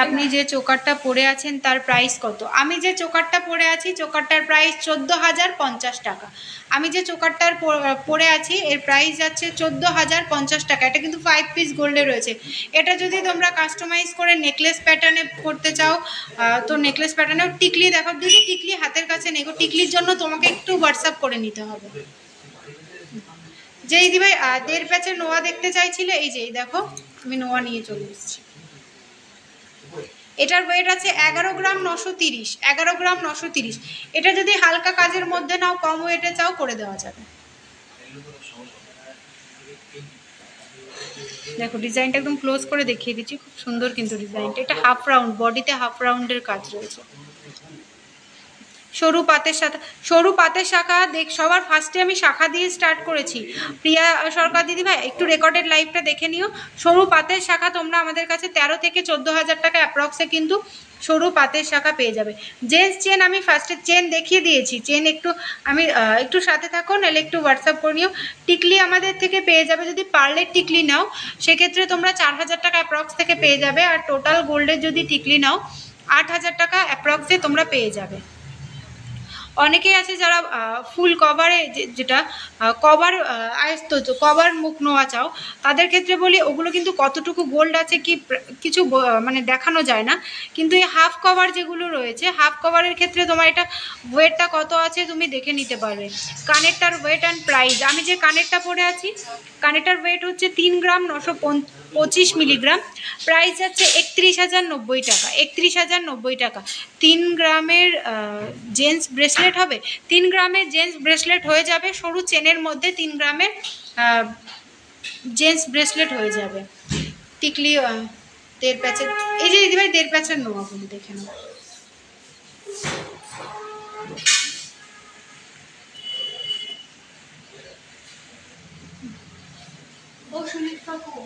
আপনি যে চোকারটা পরে আছেন তার প্রাইস কত? আমি যে চোকারটা পরে আছি চোকারটার প্রাইস 14,050 টাকা। আমি যে চোকারটার পরে আছি এর প্রাইস যাচ্ছে 14,050 টাকা। এটা কিন্তু 5 পিস গোল্ডে রয়েছে। এটা যদি তোমরা কাস্টমাইজ করে নেকলেস প্যাটার্নে করতে চাও তো নেকলেস প্যাটার্নেও। টিকলি দেখো দিদি, টিকলি হাতের কাছে নেই গো, টিকলির জন্য তোমাকে একটু হোয়াটসঅ্যাপ করে নিতে হবে। যে দিদি ভাই 1.5 প্যাচের নোয়া দেখতে চাইছিলে, এই যে দেখো আমি নোয়া নিয়ে চলে এসেছি। এটার ওয়েট আছে 11 গ্রাম 930, 11 গ্রাম 930। এটা যদি হালকা কাজের মধ্যে নাও, কম ওয়েটে চাও, করে দেওয়া যাবে। দেখো ডিজাইনটা একদম ক্লোজ করে দেখিয়ে দিচ্ছি, খুব সুন্দর কিন্তু ডিজাইনটা। এটা হাফ রাউন্ড, বডিতে হাফ রাউন্ডের কাজ রয়েছে। সরু পাতের শাখা দেখ, সবার ফার্স্টে আমি শাখা দিয়ে স্টার্ট করেছি। প্রিয়া সরকার দিদি ভাই একটু রেকর্ডেড লাইভটা দেখে নিও। সরু পাতের শাখা তোমরা আমাদের কাছে 13 থেকে 14,000 টাকা অ্যাপ্রক্সে কিন্তু সরু পাতের শাখা পেয়ে যাবে। জেন্টস চেন আমি ফার্স্টে চেন দেখিয়ে দিয়েছি। চেন একটু সাথে থাকো, নাহলে একটু হোয়াটসঅ্যাপ করে নিও। টিকলি আমাদের থেকে পেয়ে যাবে, যদি পার্লের টিকলি নাও সেক্ষেত্রে তোমরা 4,000 টাকা অ্যাপ্রক্স থেকে পেয়ে যাবে। আর টোটাল গোল্ডের যদি টিকলি নাও 8,000 টাকা অ্যাপ্রক্সে তোমরা পেয়ে যাবে। অনেকেই আছে যারা ফুল কভারে, যেটা কভার আয়স্ত কভার মুখ নোয়া চাও, তাদের ক্ষেত্রে বলি ওগুলো কিন্তু কতটুকু গোল্ড আছে কি কিছু মানে দেখানো যায় না। কিন্তু এই হাফ কভার যেগুলো রয়েছে, হাফ কভারের ক্ষেত্রে তোমার এটা ওয়েটটা কত আছে তুমি দেখে নিতে পারবে। কানেরটার ওয়েট অ্যান্ড প্রাইস, আমি যে কানেরটা পরে আছি কানেরটার ওয়েট হচ্ছে 3 গ্রাম 925 মিলিগ্রাম। প্রাইস যাচ্ছে 31,090 টাকা, 31,090 টাকা। 3 গ্রামের জেন্টস ব্রেসলেট হবে, 3 গ্রামের জেন্টস ব্রেসলেট হয়ে যাবে। সরু চেনের মধ্যে 3 গ্রামের জেন্টস ব্রেসলেট হয়ে যাবে। টিকলি 1.5 প্যাচের, এই যে দিদিভাই 1.5 প্যাচের নোয়াগুলো দেখে নাও। ও সুনীত কাকু,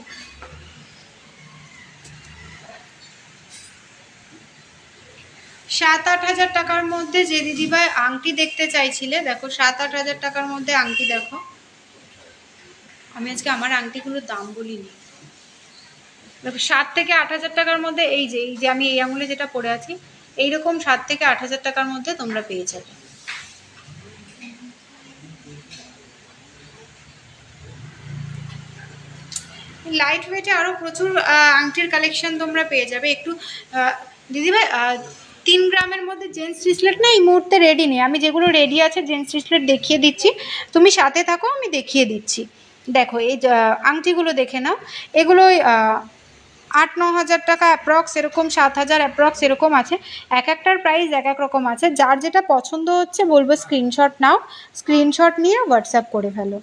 7-8 হাজার টাকার মধ্যে যে দিদিভাই আংটি দেখতে চাইছিলে, দেখো 7-8 হাজার টাকার মধ্যে আংটি দেখো। আমি আজকে আমার আংটিগুলোর দাম বলিনি। দেখো 7 থেকে 8 হাজার টাকার মধ্যে এই যে আমি এই আঙুলে যেটা পরে আছি, এইরকম 7 থেকে 8 হাজার টাকার মধ্যে তোমরা পেয়ে যাবে। লাইট ওয়েটে আরও প্রচুর আংটির কালেকশন তোমরা পেয়ে যাবে। একটু দিদিভাই 3 গ্রামের মধ্যে জেন্টস ব্রেসলেট না এই মুহূর্তে রেডি নেই, আমি যেগুলো রেডি আছে জেন্টস ব্রেসলেট দেখিয়ে দিচ্ছি, তুমি সাথে থাকো, আমি দেখিয়ে দিচ্ছি। দেখো এই আংটিগুলো দেখে নাও, এগুলো 8-9 হাজার টাকা অ্যাপ্রক্স, এরকম 7 হাজার অ্যাপ্রক্স এরকম আছে। এক একটার প্রাইস এক এক রকম আছে। যার যেটা পছন্দ হচ্ছে বলবো স্ক্রিনশট নাও, স্ক্রিনশট নিয়ে হোয়াটসঅ্যাপ করে ফেলো।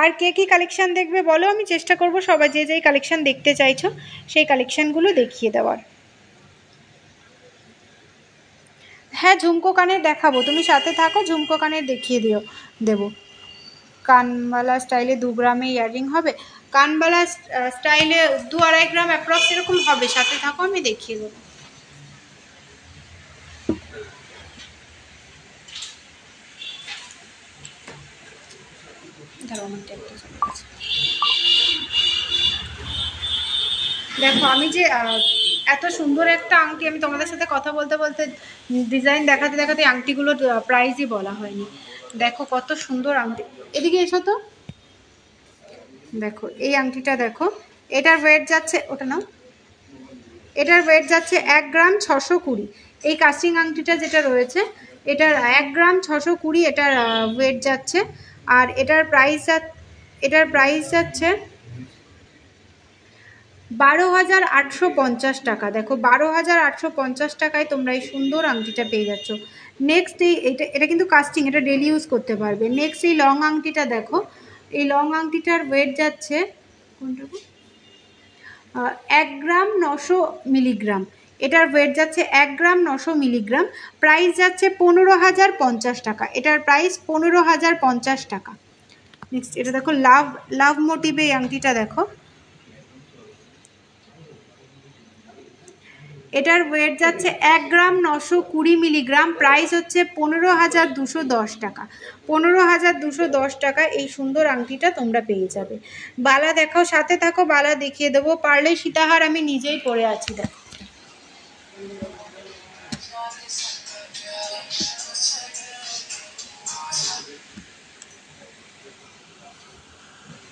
আর কে কী কালেকশান দেখবে বলো, আমি চেষ্টা করব সবাই যে যেই কালেকশান দেখতে চাইছো সেই কালেকশানগুলো দেখিয়ে দেওয়ার। হ্যাঁ ঝুমকো কানের দেখাবো, তুমি সাথে থাকো, ঝুমকো কানের দেখিয়ে দেবো। কানবালা স্টাইলে 2 গ্রামে ইয়াররিং হবে, কানবালা স্টাইলে 2-2.5 গ্রাম অ্যাপ্রক্স এরকম হবে, সাথে থাকো আমি দেখিয়ে দেবো। দেখো আমি যে এত সুন্দর একটা আংটি, আমি তোমাদের সাথে কথা বলতে বলতে ডিজাইন দেখাতে দেখাতে আংটিগুলোর প্রাইসই বলা হয়নি। দেখো কত সুন্দর আংটি, এদিকে এসো তো। দেখো এই আংটিটা দেখো, এটার ওয়েট যাচ্ছে, ওটা নাও, এটার ওয়েট যাচ্ছে 1 গ্রাম 620। এই কাস্টিং আংটিটা যেটা রয়েছে এটার 1 গ্রাম 620 এটার ওয়েট যাচ্ছে। আর এটার প্রাইস যাচ্ছে 12,850 টাকা। দেখো 12,850 টাকায় তোমরা এই সুন্দর আংটিটা পেয়ে যাচ্ছ। নেক্সট এটা কিন্তু কাস্টিং, এটা ডেলি ইউজ করতে পারবে। নেক্সট এই লং আংটিটা দেখো, এই লং আংটিটার ওয়েট যাচ্ছে কোনটা 1 গ্রাম 900 মিলিগ্রাম। এটার ওয়েট যাচ্ছে 1 গ্রাম 900 মিলিগ্রাম। প্রাইস যাচ্ছে 15,050 টাকা। এটার প্রাইস 15,050 টাকা। নেক্সট এটা দেখো, লাভ মোটিভে এই আংটিটা দেখো, এটার ওয়েট যাচ্ছে 1 গ্রাম 920 মিলিগ্রাম। প্রাইস হচ্ছে 15,210 টাকা। 15,210 টাকা এই সুন্দর আংটিটা তোমরা পেয়ে যাবে। বালা দেখাও, সাথে থাকো, বালা দেখিয়ে দেবো। পারলে সীতাহার আমি নিজেই পরে আছি দেখো।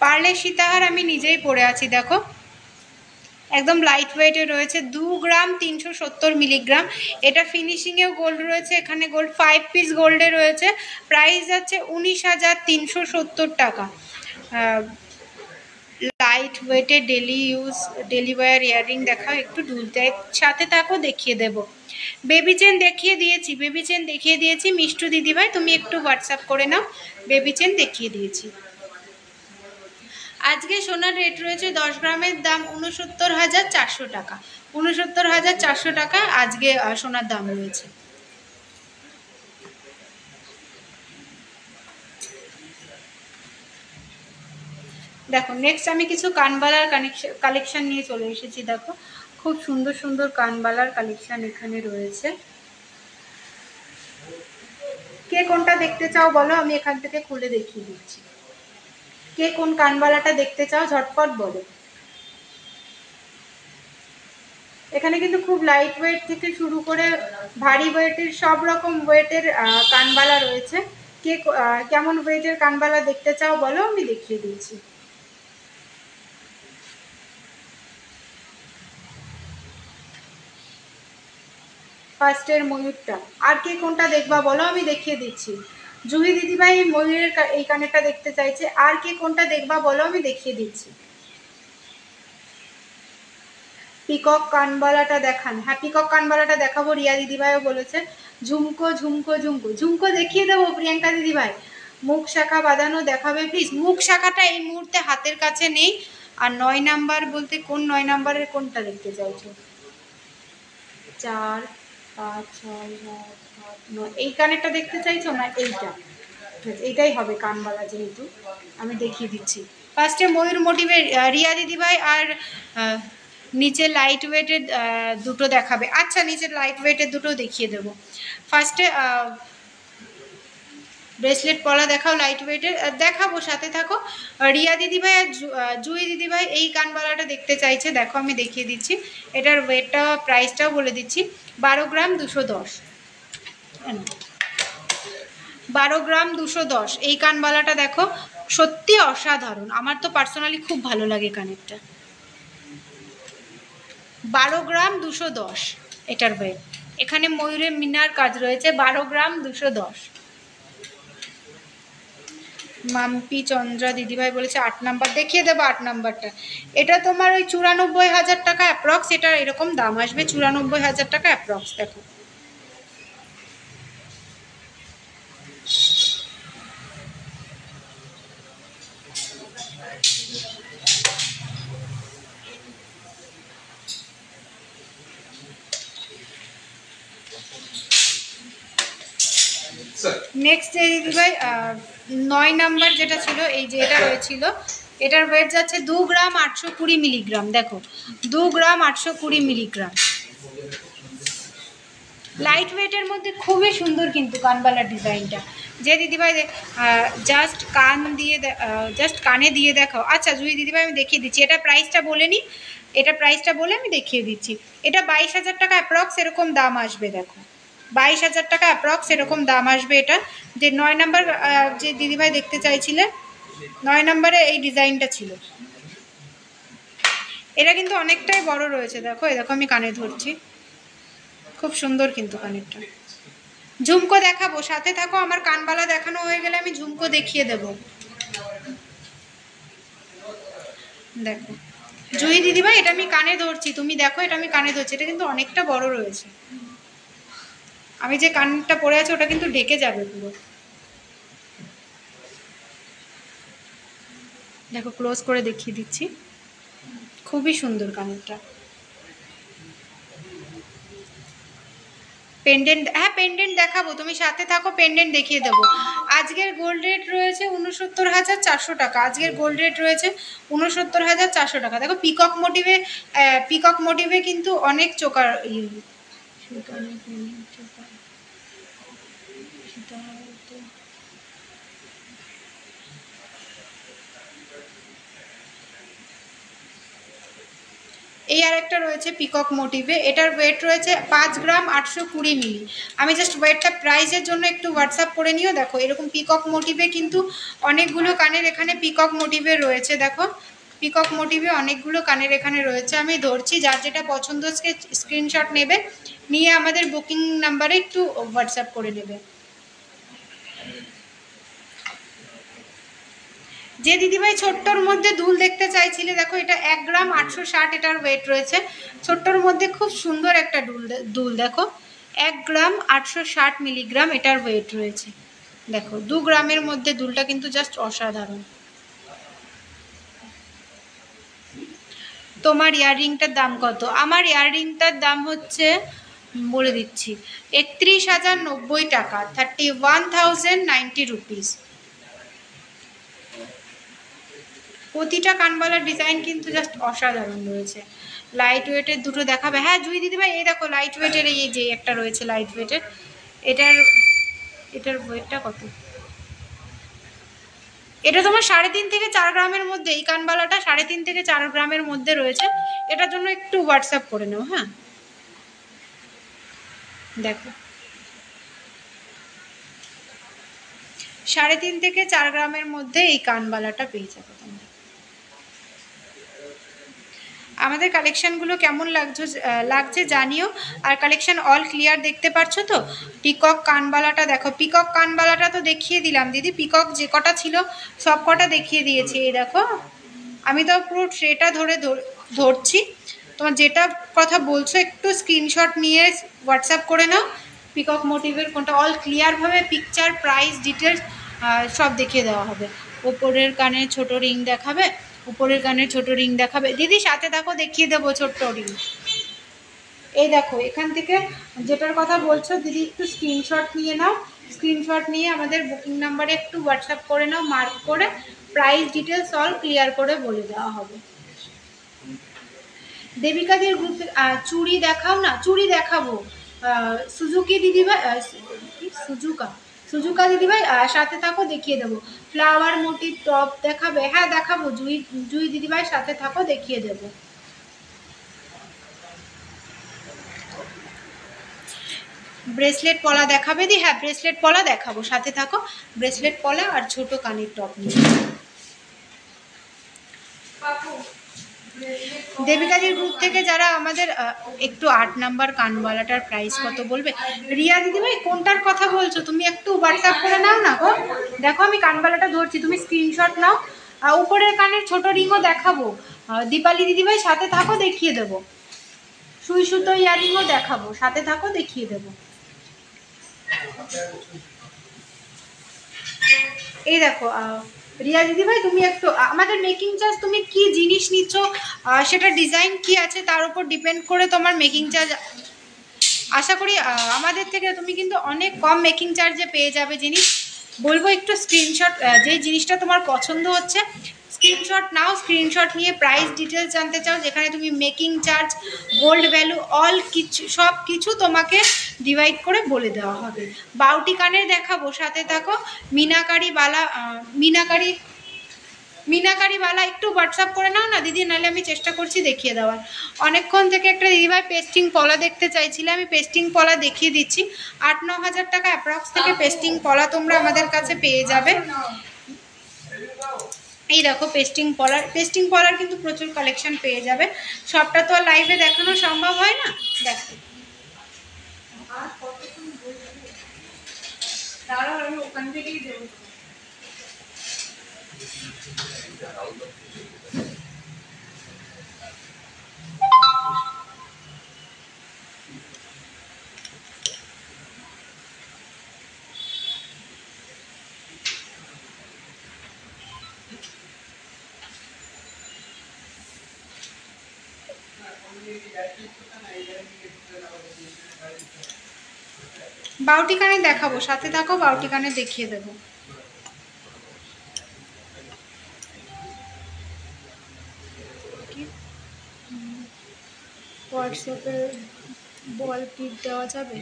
পারলে সীতাহার আমি নিজেই পরে আছি দেখো, একদম লাইট ওয়েটে রয়েছে, 2 গ্রাম 370 মিলিগ্রাম। এটা ফিনিশিংয়েও গোল্ড রয়েছে, এখানে গোল্ড 5 পিস গোল্ডে রয়েছে। প্রাইস যাচ্ছে 19,370 টাকা। লাইট ওয়েটে ডেলি ওয়্যার ইয়াররিং দেখাও, একটু ঢুলতে, সাথে থাকো দেখিয়ে দেব। বেবি চেন দেখিয়ে দিয়েছি। মিষ্টু দিদিভাই তুমি একটু হোয়াটসঅ্যাপ করে নাও, বেবি চেন দেখিয়ে দিয়েছি। আজকে সোনার রেট রয়েছে 10 গ্রামের দাম 69,400 টাকা। 69,400 টাকা আজকে সোনার দাম রয়েছে। দেখো নেক্সট আমি কিছু কানবালার কালেকশন নিয়ে চলে এসেছি। দেখো খুব সুন্দর সুন্দর কানবালার কালেকশন এখানে রয়েছে। কে কোনটা দেখতে চাও বলো, আমি এখান থেকে খুলে দেখিয়ে দিচ্ছি। কে কোন কানবালাটা দেখতে চাও ঝটপট বলো। এখানে কিন্তু খুব লাইট ওয়েট থেকে শুরু করে ভারী ওয়েটের, সব রকম ওয়েটের কানবালা রয়েছে। কে কেমন ওয়েটের কানবালা দেখতে চাও বলো, আমি দেখিয়ে দিচ্ছি। ফার্স্টের ময়ূরটা, আর কে কোনটা দেখবা বলো, আমি দেখিয়ে দিচ্ছি। জুহি দিদিভাই ময়ূরের এই কানেরটা দেখতে চাইছে, আর কে কোনটা দেখবা বলো, আমি দেখিয়ে দিচ্ছি। পিকক কানবালাটা দেখান, হ্যাঁ পিকক কানবালাটা দেখাবো, রিয়া দিদিভাইও বলেছে। ঝুমকো ঝুমকো ঝুমকো ঝুমকো দেখিয়ে দেবো প্রিয়াঙ্কা দিদিভাই। মুখ শাখা বাঁধানো দেখাবে প্লিজ। মুখ শাখাটা এই মুহূর্তে হাতের কাছে নেই। আর 9 নাম্বার বলতে কোন 9 নাম্বারের কোনটা দেখতে চাইছো? 4 5 6 7 8 9 এই কানেরটা দেখতে চাইছো না এইটা? এইটাই হবে কানবালা, যেহেতু আমি দেখিয়ে দিচ্ছি। ফার্স্টে ময়ূর মোটিভের রিয়া দিদিভাই, আর নিচে লাইট ওয়েটের দুটো দেখাবে। আচ্ছা নিচের লাইট ওয়েটের দুটো দেখিয়ে দেবো। ফার্স্টে ব্রেসলেট পলা দেখাও, লাইট ওয়েটের দেখাবো, সাথে থাকো। রিয়া দিদিভাই আর জুই দিদিভাই এই কানবালাটা দেখতে চাইছে, দেখো আমি দেখিয়ে দিচ্ছি। এটার ওয়েটটা প্রাইসটাও বলে দিচ্ছি, 12 গ্রাম 210। 12 গ্রাম 210 এই কানবালাটা দেখো, সত্যি অসাধারণ, আমার তো পার্সোনালি খুব ভালো লাগে কানেরটা। 12 গ্রাম 210 এটার ওয়েট। এখানে ময়ূরের মিনার কাজ রয়েছে, 12 গ্রাম 210। মাম্পি চন্দ্রা দিদিভাই বলেছে 8 নাম্বার দেখিয়ে দেবো। 8 নাম্বারটা এটা তোমার ওই 94,000 টাকা অ্যাপ্রক্স, এটা এরকম দাম আসবে, 94,000 টাকা অ্যাপ্রক্স। দেখো নেক্সট যে দিদিভাই 9 নাম্বার যেটা ছিল, এই যে এটা রয়েছিল, এটার ওয়েট যাচ্ছে 2 গ্রাম 820 মিলিগ্রাম। দেখো 2 গ্রাম 820 মিলিগ্রাম, লাইট ওয়েটের মধ্যে খুবই সুন্দর কিন্তু কানবালার ডিজাইনটা। যে দিদিভাই জাস্ট কানে দিয়ে দেখাও। আচ্ছা জুই দিদিভাই আমি দেখিয়ে দিচ্ছি, এটা প্রাইসটা বলে নিই, এটা প্রাইসটা বলে আমি দেখিয়ে দিচ্ছি। এটা 22,000 টাকা অ্যাপ্রক্স এরকম দাম আসবে। দেখো 22,000 টাকা অ্যাপ্রক্স এরকম দাম আসবে এটা। যে 9 নাম্বার যে দিদিভাই দেখতে চাইছিলে, 9 নম্বরে এই ডিজাইনটা ছিল। এটা কিন্তু অনেকটাই বড় রয়েছে, দেখো এই দেখো আমি কানে ধরছি, খুব সুন্দর কিন্তু কানেরটা। ঝুমকো দেখাবো, সাথে থাকো। আমার কানবালা দেখানো হয়ে গেলে আমি ঝুমকো দেখিয়ে দেব। দেখো জুই দিদিভাই, এটা আমি কানে ধরছি, তুমি দেখো এটা আমি কানে ধরছি, এটা কিন্তু অনেকটা বড় রয়েছে। আমি যে কানটা পরে আছে ওটা কিন্তু ঢেকে যাবে পুরো। দেখো ক্লোজ করে দেখিয়ে দিচ্ছি, খুবই সুন্দর কানেরটা। পেন্ডেন্ট, হ্যাঁ পেন্ডেন্ট দেখাবো, তুমি সাথে থাকো, পেন্ডেন্ট দেখিয়ে দেবো। আজকের গোল্ড রেট রয়েছে 69,400 টাকা। আজকের গোল্ড রেট রয়েছে 69,400 টাকা। দেখো পিকক মোটিভে কিন্তু অনেক চোকার এই আরেকটা রয়েছে পিকক মোটিভে, এটার ওয়েট রয়েছে 5 গ্রাম 820 মিলি। আমি জাস্ট ওয়েটটা প্রাইসের জন্য একটু হোয়াটসঅ্যাপ করে নিও। দেখো এরকম পিকক মোটিভে কিন্তু অনেকগুলো কানের এখানে পিকক মোটিভে রয়েছে। দেখো পিকক মোটিভে অনেকগুলো কানের এখানে রয়েছে, আমি ধরছি, যার যেটা পছন্দ স্ক্রিনশট নেবে, নিয়ে আমাদের বুকিং নাম্বারে একটু হোয়াটসঅ্যাপ করে নেবে। যে দিদিভাই ছোট্টর মধ্যে দুল দেখতে চাইছিলে, দেখো এটা 1 গ্রাম 860 এটার ওয়েট রয়েছে। ছোট্টর মধ্যে খুব সুন্দর একটা দুল দেখো, 1 গ্রাম 860 মিলিগ্রাম এটার ওয়েট রয়েছে। দেখো 2 গ্রামের মধ্যে দুলটা কিন্তু জাস্ট অসাধারণ। তোমার ইয়াররিংটার দাম কত? আমার ইয়াররিংটার দাম হচ্ছে, বলে দিচ্ছি, 31,090 টাকা, 31,090 রুপিস। প্রতিটা কানবালার ডিজাইন কিন্তু জাস্ট অসাধারণ রয়েছে। লাইট ওয়েটের দুটো দেখাবে? হ্যাঁ জুই দিদিভাই, এই দেখো লাইট ওয়েটের এই যে একটা রয়েছে লাইট ওয়েটের, এটার ওয়েটটা কত? এটা তোমার 3.5 থেকে 4 গ্রামের মধ্যে, এই কানবালাটা 3.5 থেকে 4 গ্রামের মধ্যে রয়েছে। এটার জন্য একটু হোয়াটসঅ্যাপ করে নাও। হ্যাঁ দেখো 3.5 থেকে 4 গ্রামের মধ্যে এই কানবালাটা পেয়ে যাবে তোমরা। আমাদের কালেকশানগুলো কেমন লাগছে জানিও। আর কালেকশান অল ক্লিয়ার দেখতে পাচ্ছ তো? পিকক কানবালাটা দেখো, পিকক কানবালাটা তো দেখিয়ে দিলাম দিদি, পিকক যে কটা ছিল সব কটা দেখিয়ে দিয়েছি। এই দেখো আমি তো পুরো ট্রেটা ধরছি, তোমার যেটা কথা বলছো একটু স্ক্রিনশট নিয়ে হোয়াটসঅ্যাপ করে নাও। পিকক মোটিভের কোনটা, অল ক্লিয়ারভাবে পিকচার, প্রাইস, ডিটেলস সব দেখিয়ে দেওয়া হবে। ওপরের কানের ছোট রিং দেখাবে, উপরের কানের ছোট রিং দেখাবে। দিদি সাথে দেখো দেখিয়ে দেবো ছোট্ট রিং। এই দেখো এখান থেকে যেটার কথা বলছো দিদি একটু স্ক্রিনশট নিয়ে নাও, স্ক্রিনশট নিয়ে আমাদের বুকিং নাম্বারে একটু হোয়াটসঅ্যাপ করে নাও, মার্ক করে প্রাইস ডিটেলস অল ক্লিয়ার করে বলে দেওয়া হবে। দেবিকাদের গ্রুপ চুড়ি দেখাও না, চুড়ি দেখাবো। সুজুকি দিদিভাই, সুজুকা দিদিভাই সাথে থাকো দেখিয়ে দেবো। ফ্লাওয়ার মোটিভ টপ দেখাবে? হ্যাঁ দেখাবো জুই দিদিভাই, সাথে থাকো দেখিয়ে দেবো। ব্রেসলেট পলা দেখাবে দি? হ্যাঁ ব্রেসলেট পলা দেখাবো, সাথে থাকো। ব্রেসলেট পলা আর ছোট কানের টপ নিয়ে। দেবিকাদির গ্রুপ থেকে যারা আমাদের একটু 8 নাম্বার কানবালাটার প্রাইস কত বলবে? রিয়া দিদিভাই কোনটার কথা বলছো তুমি একটু হোয়াটসঅ্যাপ করে নাও না গো। দেখো আমি কানবালাটা ধরছি, তুমি স্ক্রিনশট নাও। উপরের কানের ছোট রিংও দেখাবো, দীপালি দিদিভাই সাথে থাকো দেখিয়ে দেবো। সুই সুতো ইয়ারিংও দেখাবো, সাথে থাকো দেখিয়ে দেবো। এই দেখো রিয়া দিদিভাই, তুমি একটু আমাদের মেকিং চার্জ, তুমি কি জিনিস নিচ্ছ সেটা ডিজাইন কি আছে তার উপর ডিপেন্ড করে তোমার মেকিং চার্জ। আশা করি আমাদের থেকে তুমি কিন্তু অনেক কম মেকিং চার্জে পেয়ে যাবে জিনিস। বলবো একটু স্ক্রিনশট, যে জিনিসটা তোমার পছন্দ হচ্ছে স্ক্রিনশট নাও, স্ক্রিনশট নিয়ে প্রাইস ডিটেলস জানতে চাও, যেখানে তুমি making charge, gold value, all কিছু সব কিছু তোমাকে ডিভাইড করে বলে দেওয়া হবে। বাউটি কানের দেখাবো, সাথে থাকো। মিনাকারি বালা একটু হোয়াটসঅ্যাপ করে নাও না দিদি, নাহলে আমি চেষ্টা করছি দেখিয়ে দেওয়ার। অনেকক্ষণ থেকে একটা দিদিভাই পেস্টিং পলা দেখতে চাইছিলে, আমি পেস্টিং পলা দেখিয়ে দিচ্ছি। 8-9 হাজার টাকা অ্যাপ্রক্স থেকে পেস্টিং পলা তোমরা আমাদের কাছে পেয়ে যাবে। এই দেখো পেস্টিং পলার কিন্তু প্রচুর কালেকশন পেয়ে যাবে। সবটা তো আর লাইভে দেখানো সম্ভব হয় না। দেখো দাঁড়াও, আমি ওখান থেকেই দেবো। বাউটি কানে দেখাবো, সাথে থাকো, বাউটি কানে দেখিয়ে দেবো। হোয়াটসঅ্যাপে বল পিক দেওয়া যাবে?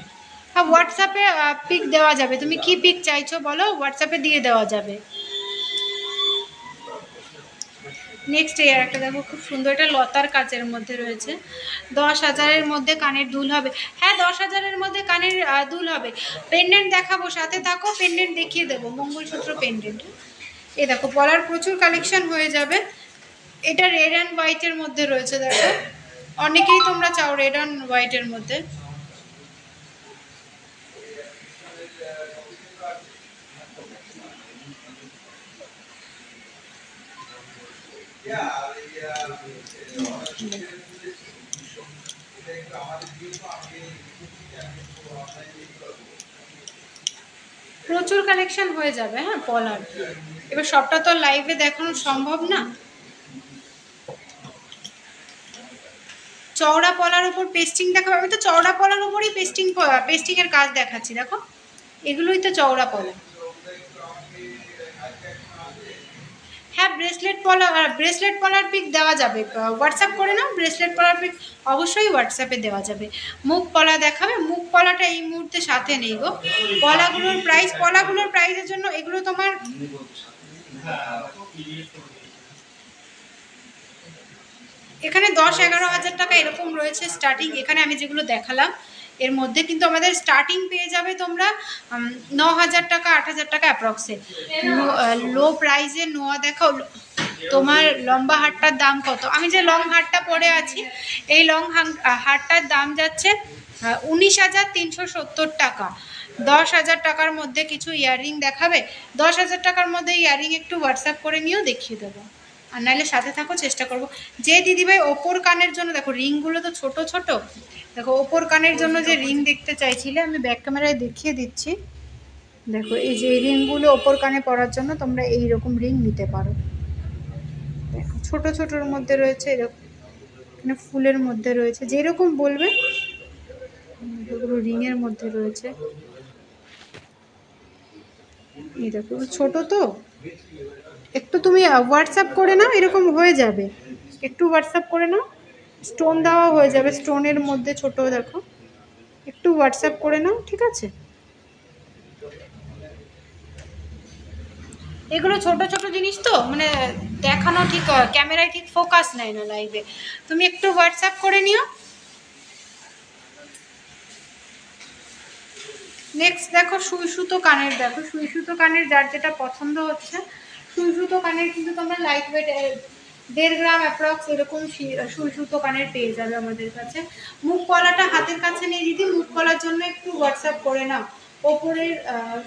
হ্যাঁ, হোয়াটসঅ্যাপে পিক দেওয়া যাবে। তুমি কি পিক চাইছো বলো, হোয়াটসঅ্যাপে দিয়ে দেওয়া যাবে। নেক্সট এই আর একটা দেখো, খুব সুন্দর, এটা লতার কাচের মধ্যে রয়েছে। 10,000-এর মধ্যে কানের দুল হবে। হ্যাঁ, 10,000-এর মধ্যে কানের দুল হবে। পেন্ডেন্ট দেখাবো, সাথে থাকো, পেন্ডেন্ট দেখিয়ে দেবো, মঙ্গলসূত্র পেন্ডেন্ট। এই দেখো পলার প্রচুর কালেকশন হয়ে যাবে। এটা রেড অ্যান্ড হোয়াইটের মধ্যে রয়েছে, দেখো অনেকেই তোমরা চাও রেড অ্যান্ড হোয়াইটের মধ্যে। প্রচুর কালেকশন হয়ে যাবে। হ্যাঁ পলার, এবার সবটা তো লাইভে দেখানো সম্ভব না। চওড়া পলার উপর পেস্টিং দেখাবো। আমি তো চওড়া পলার উপরই পেস্টিং এর কাজ দেখাচ্ছি। দেখো এগুলোই তো চওড়া পলা। হ্যাঁ, ব্রেসলেট পলার পিক দেওয়া যাবে, হোয়াটসঅ্যাপ করে নাও। ব্রেসলেট পলার পিক অবশ্যই হোয়াটসঅ্যাপে দেওয়া যাবে। মুখ পলা দেখাবে? মুখ পলাটা এই মুহূর্তে সাথে নেই গো। পলাগুলোর প্রাইসের জন্য এগুলো তোমার এখানে 10-11 হাজার টাকা এরকম রয়েছে স্টার্টিং। এখানে আমি যেগুলো দেখালাম এর মধ্যে কিন্তু আমাদের স্টার্টিং পেয়ে যাবে তোমরা 9,000 টাকা, 8,000 টাকা অ্যাপ্রক্সে। লো প্রাইসে নোয়া দেখাও। তোমার লম্বা হারটার দাম কত? আমি যে লং হারটা পরে আছি, এই লং হারটার দাম যাচ্ছে 19,370 টাকা। 10,000 টাকার মধ্যে কিছু ইয়াররিং দেখাবে? 10,000 টাকার মধ্যে ইয়াররিং একটু হোয়াটসঅ্যাপ করে নিয়েও দেখিয়ে দেবো, আর নাহলে সাথে থাকো, চেষ্টা করব। যে দিদিভাই ওপর কানের জন্য, দেখো রিংগুলো তো ছোট ছোট, দেখো ওপর কানের জন্য যে রিং দেখতে চাইছিলে, আমি ব্যাক ক্যামেরায় দেখিয়ে দিচ্ছি। দেখো এই যে রিংগুলো ওপর কানে পরার জন্য তোমরা এই রকম রিং নিতে পারো। দেখো ছোট ছোটোর মধ্যে রয়েছে, এরকম এখানে ফুলের মধ্যে রয়েছে, যেরকম বলবে। এগুলো রিংয়ের মধ্যে রয়েছে। এই দেখো ছোট তো, একটু তুমি হোয়াটসঅ্যাপ করে নাও, এরকম হয়ে যাবে। একটু হোয়াটসঅ্যাপ করে নাও, স্টোন দেওয়া হয়ে যাবে, স্টোনের মধ্যে ছোট। দেখো একটু হোয়াটসঅ্যাপ করে নাও, ঠিক আছে? এগুলো ছোট ছোট জিনিস তো, মানে দেখানো ঠিক ক্যামেরায় ঠিক ফোকাস নেয় না লাইভে। তুমি একটু হোয়াটসঅ্যাপ করে নিও। নেক্সট দেখো সুই সুতো কানের। দেখো সুই সুতো কানের যার যেটা পছন্দ হচ্ছে, সুই সুতো কানের কিন্তু তোমরা লাইট ওয়েট 1.5 গ্রাম অ্যাপ্রক্স এরকম সুই সুতো কানের পেয়ে যাবে আমাদের কাছে। মুখ কলাটা হাতের কাছে নিয়ে দিদি, মুখ কলার জন্য একটু হোয়াটসঅ্যাপ করে নাও। ওপরের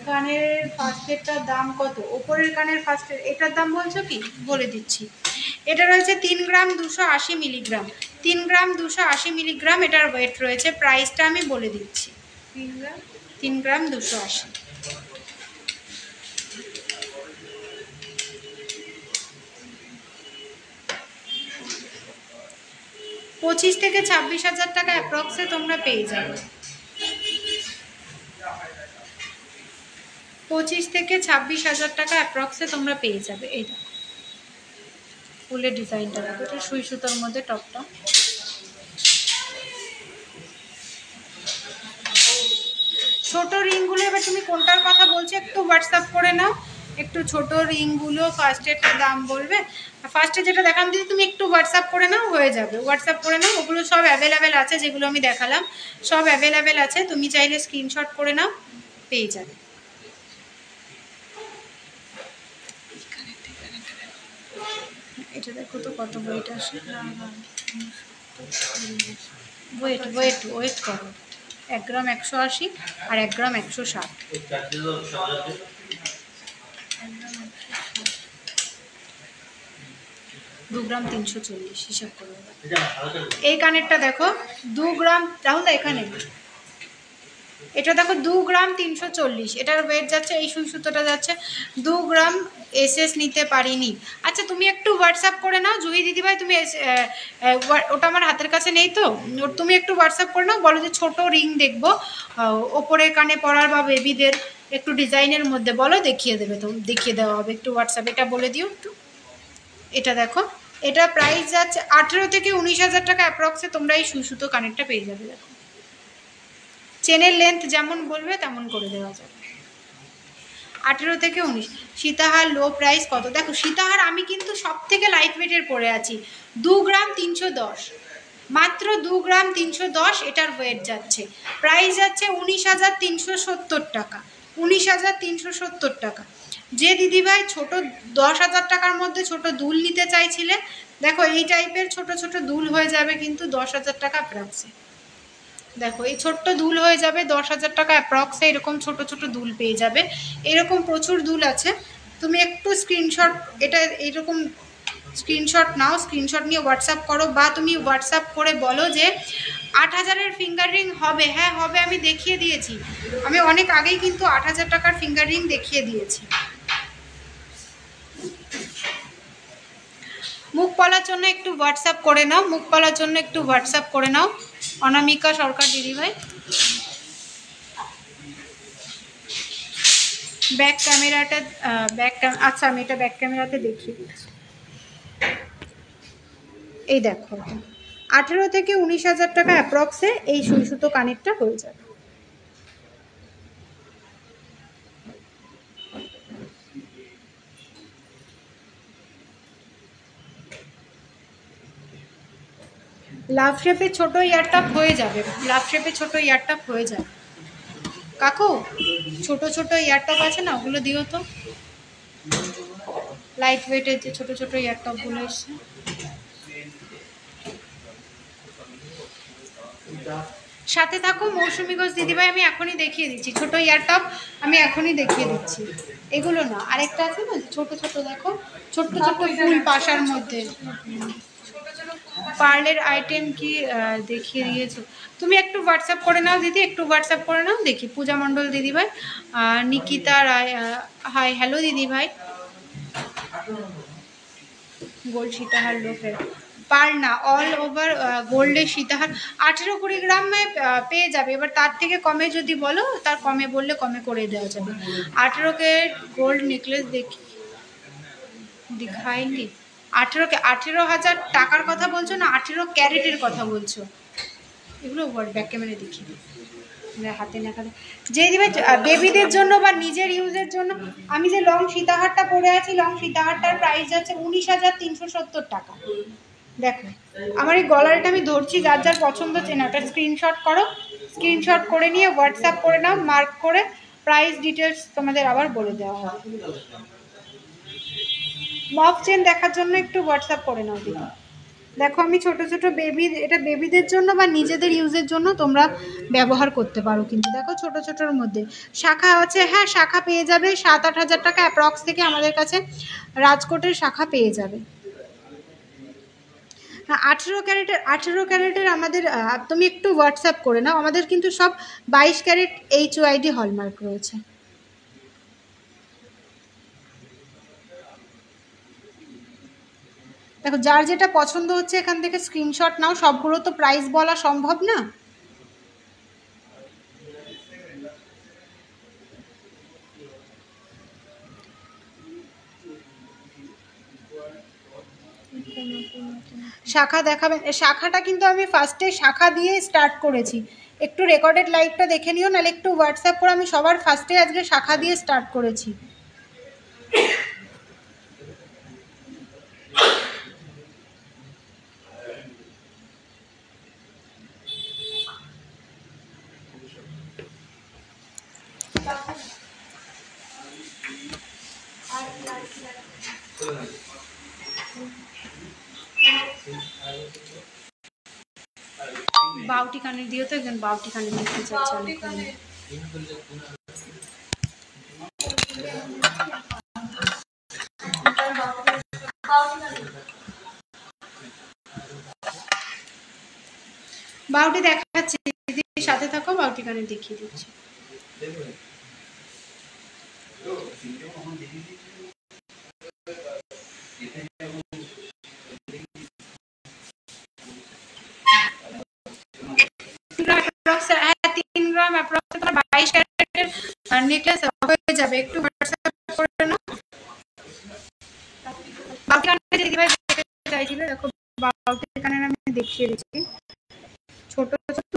কানের ফার্স্টেরটার দাম কত? ওপরের কানের ফার্স্টের এটার দাম বলছো কি? বলে দিচ্ছি। এটা রয়েছে 3 গ্রাম 280 মিলিগ্রাম। 3 গ্রাম 280 মিলিগ্রাম এটার ওয়েট রয়েছে। প্রাইসটা আমি বলে দিচ্ছি। 3 গ্রাম 280। 25-26 হাজার টাকা অ্যাপ্রক্সে তোমরা পেয়ে যাবে। 25-26 হাজার টাকা অ্যাপ্রক্সে তোমরা পেয়ে যাবে। এই দেখো ফুলের ডিজাইনটা দেখো, এটা সুই সুতোর মধ্যে টপটা। ছোট রিংগুলো এবার তুমি কোনটার কথা বলছো একটু হোয়াটসঅ্যাপ করে নাও। একটু ছোট রিংগুলো ফার্স্টেরটা দাম বলবে। ফার্স্টে যেটা দেখালাম দিদি তুমি একটু হোয়াটসঅ্যাপ করে নাও, হয়ে যাবে। হোয়াটসঅ্যাপ করে নাও, ওগুলো সব অ্যাভেলেবেল আছে, যেগুলো আমি দেখালাম সব অ্যাভেলেবেল আছে। তুমি চাইলে স্ক্রিনশট করে নাও, পেয়ে যাবে। এটা দেখো তো কত ওয়েট আসে। ওয়েট ওয়েট ওয়েট করো, 1 গ্রাম 180 আর 1 গ্রাম 160। 2 গ্রাম 340 হিসাব করো। এই কানেরটা দেখো 2 গ্রাম, রাহুল দা এখানে এটা দেখো 2 গ্রাম 340, এটার ওয়েট যাচ্ছে, এই সুই সুতোটা যাচ্ছে 2 গ্রাম। এসএস নিতে পারিনি। আচ্ছা তুমি একটু হোয়াটসঅ্যাপ করে নাও জুহি দিদিভাই, তুমি ওটা আমার হাতের কাছে নেই তো, তুমি একটু হোয়াটসঅ্যাপ করে নাও, বলো যে ছোট রিং দেখবো ওপরের কানে পরার বা বেবিদের একটু ডিজাইনের মধ্যে, বলো দেখিয়ে দেবে, তো দেখিয়ে দেওয়া হবে। একটু হোয়াটসঅ্যাপ এটা বলে দিও একটু। এটা দেখো, এটা প্রাইস যাচ্ছে 18 থেকে 19,000 টাকা অ্যাপ্রক্সে তোমরা এই সুই সুতো কানেরটা পেয়ে যাবে। দেখো চেনের লেন্থ যেমন বলবে তেমন করে দেওয়া যাবে। 18 থেকে 19। সীতাহার লো প্রাইস কত? দেখো সীতাহার আমি কিন্তু সব থেকে লাইট ওয়েটের পরে আছি, 2 গ্রাম 310, মাত্র 2 গ্রাম 310 এটার ওয়েট যাচ্ছে। প্রাইস যাচ্ছে 19,370 টাকা, 19,370 টাকা। যে দিদিভাই ছোট 10,000 টাকার মধ্যে ছোট দুল নিতে চাইছিলে, দেখো এই টাইপের ছোট ছোট দুল হয়ে যাবে কিন্তু 10,000 টাকা অ্যাপ্রক্সে। দেখো এই ছোট্ট দুল হয়ে যাবে 10,000 টাকা অ্যাপ্রক্সে, এরকম ছোট ছোট দুল পেয়ে যাবে। এরকম প্রচুর দুল আছে, তুমি একটু স্ক্রিনশট, এটা এইরকম স্ক্রিনশট নাও, স্ক্রিনশট নিয়ে হোয়াটসঅ্যাপ করো, বা তুমি হোয়াটসঅ্যাপ করে বলো যে 8,000-এর ফিঙ্গার রিং হবে। হ্যাঁ হবে, আমি দেখিয়ে দিয়েছি, আমি অনেক আগেই কিন্তু 8,000 টাকার ফিঙ্গার রিং দেখিয়ে দিয়েছি। মুখ পলার জন্য একটু হোয়াটসঅ্যাপ করে নাও, মুখ পলার জন্য একটু হোয়াটসঅ্যাপ করে নাও অনামিকা সরকার দিদিভাই। ব্যাক ক্যামেরাটা আচ্ছা আমি এটা ব্যাক ক্যামেরাতে দেখিয়ে দিচ্ছি। এই দেখো 18 থেকে 19,000 টাকা অ্যাপ্রক্সে এই সুই সুতো কানেরটা হয়ে যাবে। লাভ শেপে ছোট ইয়ারটাপ হয়ে যাবে, লাভ শেপে ছোট ইয়ারটাপ হয়ে যাবে। কাকু ছোট ছোট ইয়ারটপ আছে না, ওগুলো দিও তো, লাইট ওয়েটের যে ছোট ছোট ইয়ারটপগুলো এসছে। সাথে থাকো মৌসুমী ঘোষ দিদিভাই, আমি এখনই দেখিয়ে দিচ্ছি ছোট ইয়ারটপ, আমি এখনই দেখিয়ে দিচ্ছি। এগুলো না, আরেকটা আছে না ছোট ছোট, দেখো ছোট্ট ছোট্ট ফুল পাশার মধ্যে পার্লের আইটেম কি দেখিয়ে দিয়েছো তুমি? একটু হোয়াটসঅ্যাপ করে নাও দিদি, একটু হোয়াটসঅ্যাপ করে নাও দেখি। পূজা মণ্ডল দিদিভাই, নিকিতা রায়, হাই হ্যালো দিদিভাই। গোল্ড সীতাহার লোকের পার্ল না, অল ওভার গোল্ডের সীতাহার 18-20 গ্রামে পেয়ে যাবে। এবার তার থেকে কমে যদি বলো, তার কমে বললে কমে করে দেওয়া যাবে। 18 ক্যারেট গোল্ড নেকলেস দেখাইনি। 18,000 টাকার কথা বলছো না 18 ক্যারেটের কথা বলছো? এগুলো ব্যাক ক্যামেরা দেখি হাতে না খাতে যে দিবে বেবিদের জন্য বা নিজের ইউজের জন্য। আমি যে লং সীতাহারটা পরে আছি, লং সীতাহারটার প্রাইস যাচ্ছে 19,370 টাকা। দেখো আমার এই গলারটা আমি ধরছি, যার যার পছন্দ চেনাটা স্ক্রিনশট করো, স্ক্রিনশট করে নিয়ে হোয়াটসঅ্যাপ করে নাও, মার্ক করে প্রাইস ডিটেলস তোমাদের আবার বলে দেওয়া হবে। মফ চেন দেখার জন্য একটু হোয়াটসঅ্যাপ করে নাও দিদি। দেখো আমি ছোট ছোট বেবি, এটা বেবিদের জন্য বা নিজেদের ইউজের জন্য তোমরা ব্যবহার করতে পারো। কিন্তু দেখো ছোট ছোটোর মধ্যে শাখা আছে, হ্যাঁ শাখা পেয়ে যাবে 7-8 হাজার টাকা অ্যাপ্রক্স থেকে আমাদের কাছে রাজকোটের শাখা পেয়ে যাবে। হ্যাঁ 18 ক্যারেটের আমাদের, তুমি একটু হোয়াটসঅ্যাপ করে নাও, আমাদের কিন্তু সব 22 ক্যারেট HYD হলমার্ক রয়েছে। দেখো যার যেটা পছন্দ হচ্ছে এখান থেকে স্ক্রিনশট নাও, সবগুলো তো প্রাইস বলা সম্ভব না। শাখা দেখাবেন, শাখাটা কিন্তু আমি ফার্স্টে শাখা দিয়ে স্টার্ট করেছি, একটু রেকর্ডেড লাইভটা দেখে নিও, নাহলে একটু হোয়াটসঅ্যাপ করে, আমি সবার ফার্স্টে আজকে শাখা দিয়ে স্টার্ট করেছি। বাউটি কানের দিও তো, একজন বাউটি কানের দেখতে চাচ্ছে অনেক। বাউটি দেখাচ্ছি দিদি, সাথে থাকো, বাউটি কানের দেখিয়ে দিচ্ছি। হ্যাঁ 3 গ্রাম অ্যাপ্রক্স 22 ক্যারেটের নেকলেস হয়ে যাবে। একটু হোয়াটসঅ্যাপ করে নাও। বাউটি কানের দিদিভাই দেখতে চাইছিল, দেখো বাউটি কানের আমি দেখিয়ে দিচ্ছি। ছোট ছোট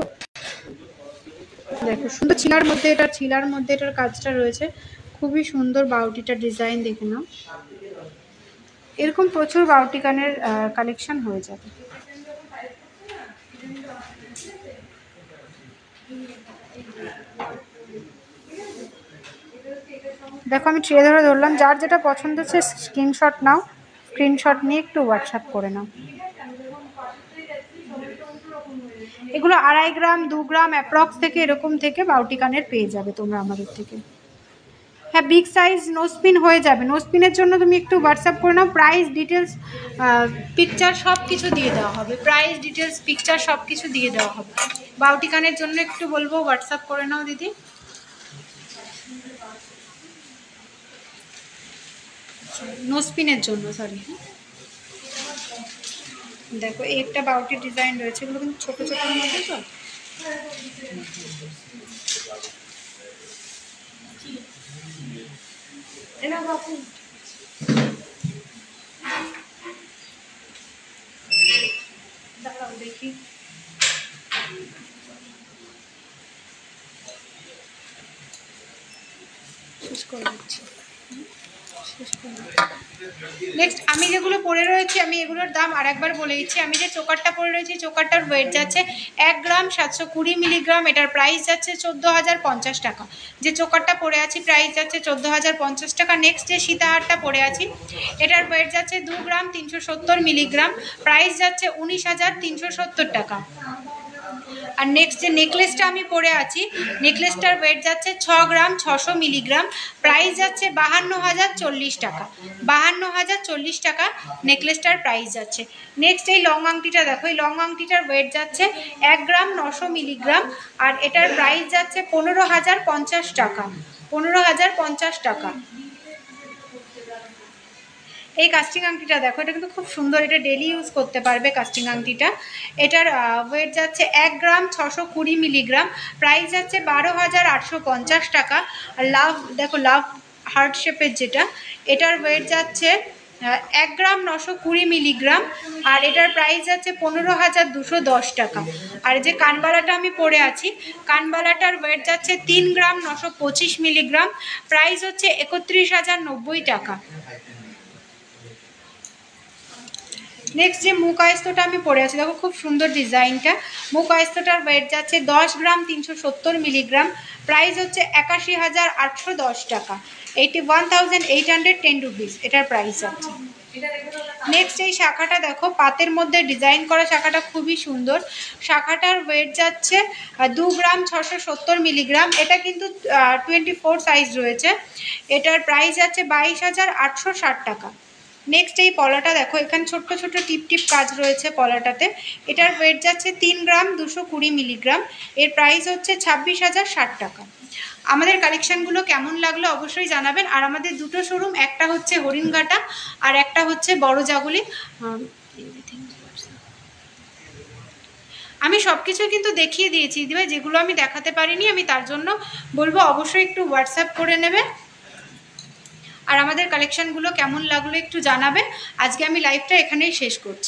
দেখো সুন্দর ছিলার মধ্যে, এটার কাজটা রয়েছে, খুবই সুন্দর। বাউটিটার ডিজাইন দেখে নাও। এরকম প্রচুর বাউটি কানের কালেকশন হয়ে যাবে। দেখো আমি ট্রে ধরে ধরলাম, যার যেটা পছন্দ হচ্ছে স্ক্রিনশট নাও, স্ক্রিনশট নিয়ে একটু হোয়াটসঅ্যাপ করে নাও। এগুলো 2.5 গ্রাম 2 গ্রাম অ্যাপ্রক্স থেকে এরকম থেকে বাউটি কানের পেয়ে যাবে তোমরা আমাদের থেকে। হ্যাঁ বিগ সাইজ নোস্পিন হয়ে যাবে। নোস্পিনের জন্য তুমি একটু হোয়াটসঅ্যাপ করে নাও। প্রাইস ডিটেলস পিকচার সব কিছু দিয়ে দেওয়া হবে, প্রাইস ডিটেলস পিকচার সব কিছু দিয়ে দেওয়া হবে। বাউটি কানের জন্য একটু বলবো হোয়াটসঅ্যাপ করে নাও দিদি। নোস্পিনের জন্য সরি। দেখো একটা বাউটি ডিজাইন রয়েছে, এগুলো কিন্তু ছোট ছোটোর মধ্যে তো। দাঁড়াও দেখি, শেষ করে দিচ্ছি। নেক্সট আমি যেগুলো পরে রয়েছি, আমি এগুলোর দাম আর একবার বলে দিচ্ছি। আমি যে চোকারটা পরে রয়েছি, চোকারটার ওয়েট যাচ্ছে 1 গ্রাম 720 মিলিগ্রাম, এটার প্রাইস যাচ্ছে 14,050 টাকা। যে চোকারটা পরে আছি প্রাইস যাচ্ছে 14,050 টাকা। নেক্সট যে সীতাহারটা পরে আছি, এটার ওয়েট যাচ্ছে 2 গ্রাম 370 মিলিগ্রাম, প্রাইস যাচ্ছে 19,370 টাকা। আর নেক্সট যে নেকলেসটা আমি পরে আছি, নেকলেসটার ওয়েট যাচ্ছে 6 গ্রাম 600 মিলিগ্রাম, প্রাইস যাচ্ছে 52,040 টাকা। 52,040 টাকা নেকলেসটার প্রাইস যাচ্ছে। নেক্সট এই লং আংটিটা দেখো, এই লং আংটিটার ওয়েট যাচ্ছে 1 গ্রাম 900 মিলিগ্রাম, আর এটার প্রাইস যাচ্ছে 15,050 টাকা। 15,050 টাকা। এই কাস্টিং আংটিটা দেখো, এটা কিন্তু খুব সুন্দর, এটা ডেলি ইউজ করতে পারবে কাস্টিং আংটিটা। এটার ওয়েট যাচ্ছে 1 গ্রাম 620 মিলিগ্রাম, প্রাইস যাচ্ছে 12,850 টাকা। আর লাভ দেখো, লাভ হার্ট শেপের যেটা, এটার ওয়েট যাচ্ছে 1 গ্রাম 920 মিলিগ্রাম, আর এটার প্রাইস যাচ্ছে 15,210 টাকা। আর যে কানবালাটা আমি পরে আছি, কানবালাটার ওয়েট যাচ্ছে 3 গ্রাম 925 মিলিগ্রাম, প্রাইস হচ্ছে 31,090 টাকা। নেক্সট যে মুখ আয়স্তটা আমি পরে আছি, দেখো খুব সুন্দর ডিজাইনটা। মুখ আয়স্তটার ওয়েট যাচ্ছে 10 গ্রাম 370 মিলিগ্রাম, প্রাইস হচ্ছে 81,810 টাকা। 81,810 রুপিস এটার প্রাইস যাচ্ছে। নেক্সট এই শাখাটা দেখো, পাতের মধ্যে ডিজাইন করা শাখাটা খুবই সুন্দর। শাখাটার ওয়েট যাচ্ছে 2 গ্রাম 670 মিলিগ্রাম, এটা কিন্তু 24 সাইজ রয়েছে। এটার প্রাইস যাচ্ছে 22,860 টাকা। নেক্সট এই পলাটা দেখো, এখানে ছোট্ট ছোট্ট টিপ টিপ কাজ রয়েছে পলাটাতে। এটার ওয়েট যাচ্ছে 3 গ্রাম 220 মিলিগ্রাম, এর প্রাইস হচ্ছে 26,060 টাকা। আমাদের কালেকশানগুলো কেমন লাগলো অবশ্যই জানাবেন। আর আমাদের দুটো শোরুম, একটা হচ্ছে হরিণঘাটা আর একটা হচ্ছে বড় জাগুলি। আমি সব কিছু কিন্তু দেখিয়ে দিয়েছি দিদিভাই, যেগুলো আমি দেখাতে পারিনি আমি তার জন্য বলবো অবশ্যই একটু হোয়াটসঅ্যাপ করে নেবে। আর আমাদের কালেকশানগুলো কেমন লাগলো একটু জানাবে। আজকে আমি লাইভটা এখানেই শেষ করছি।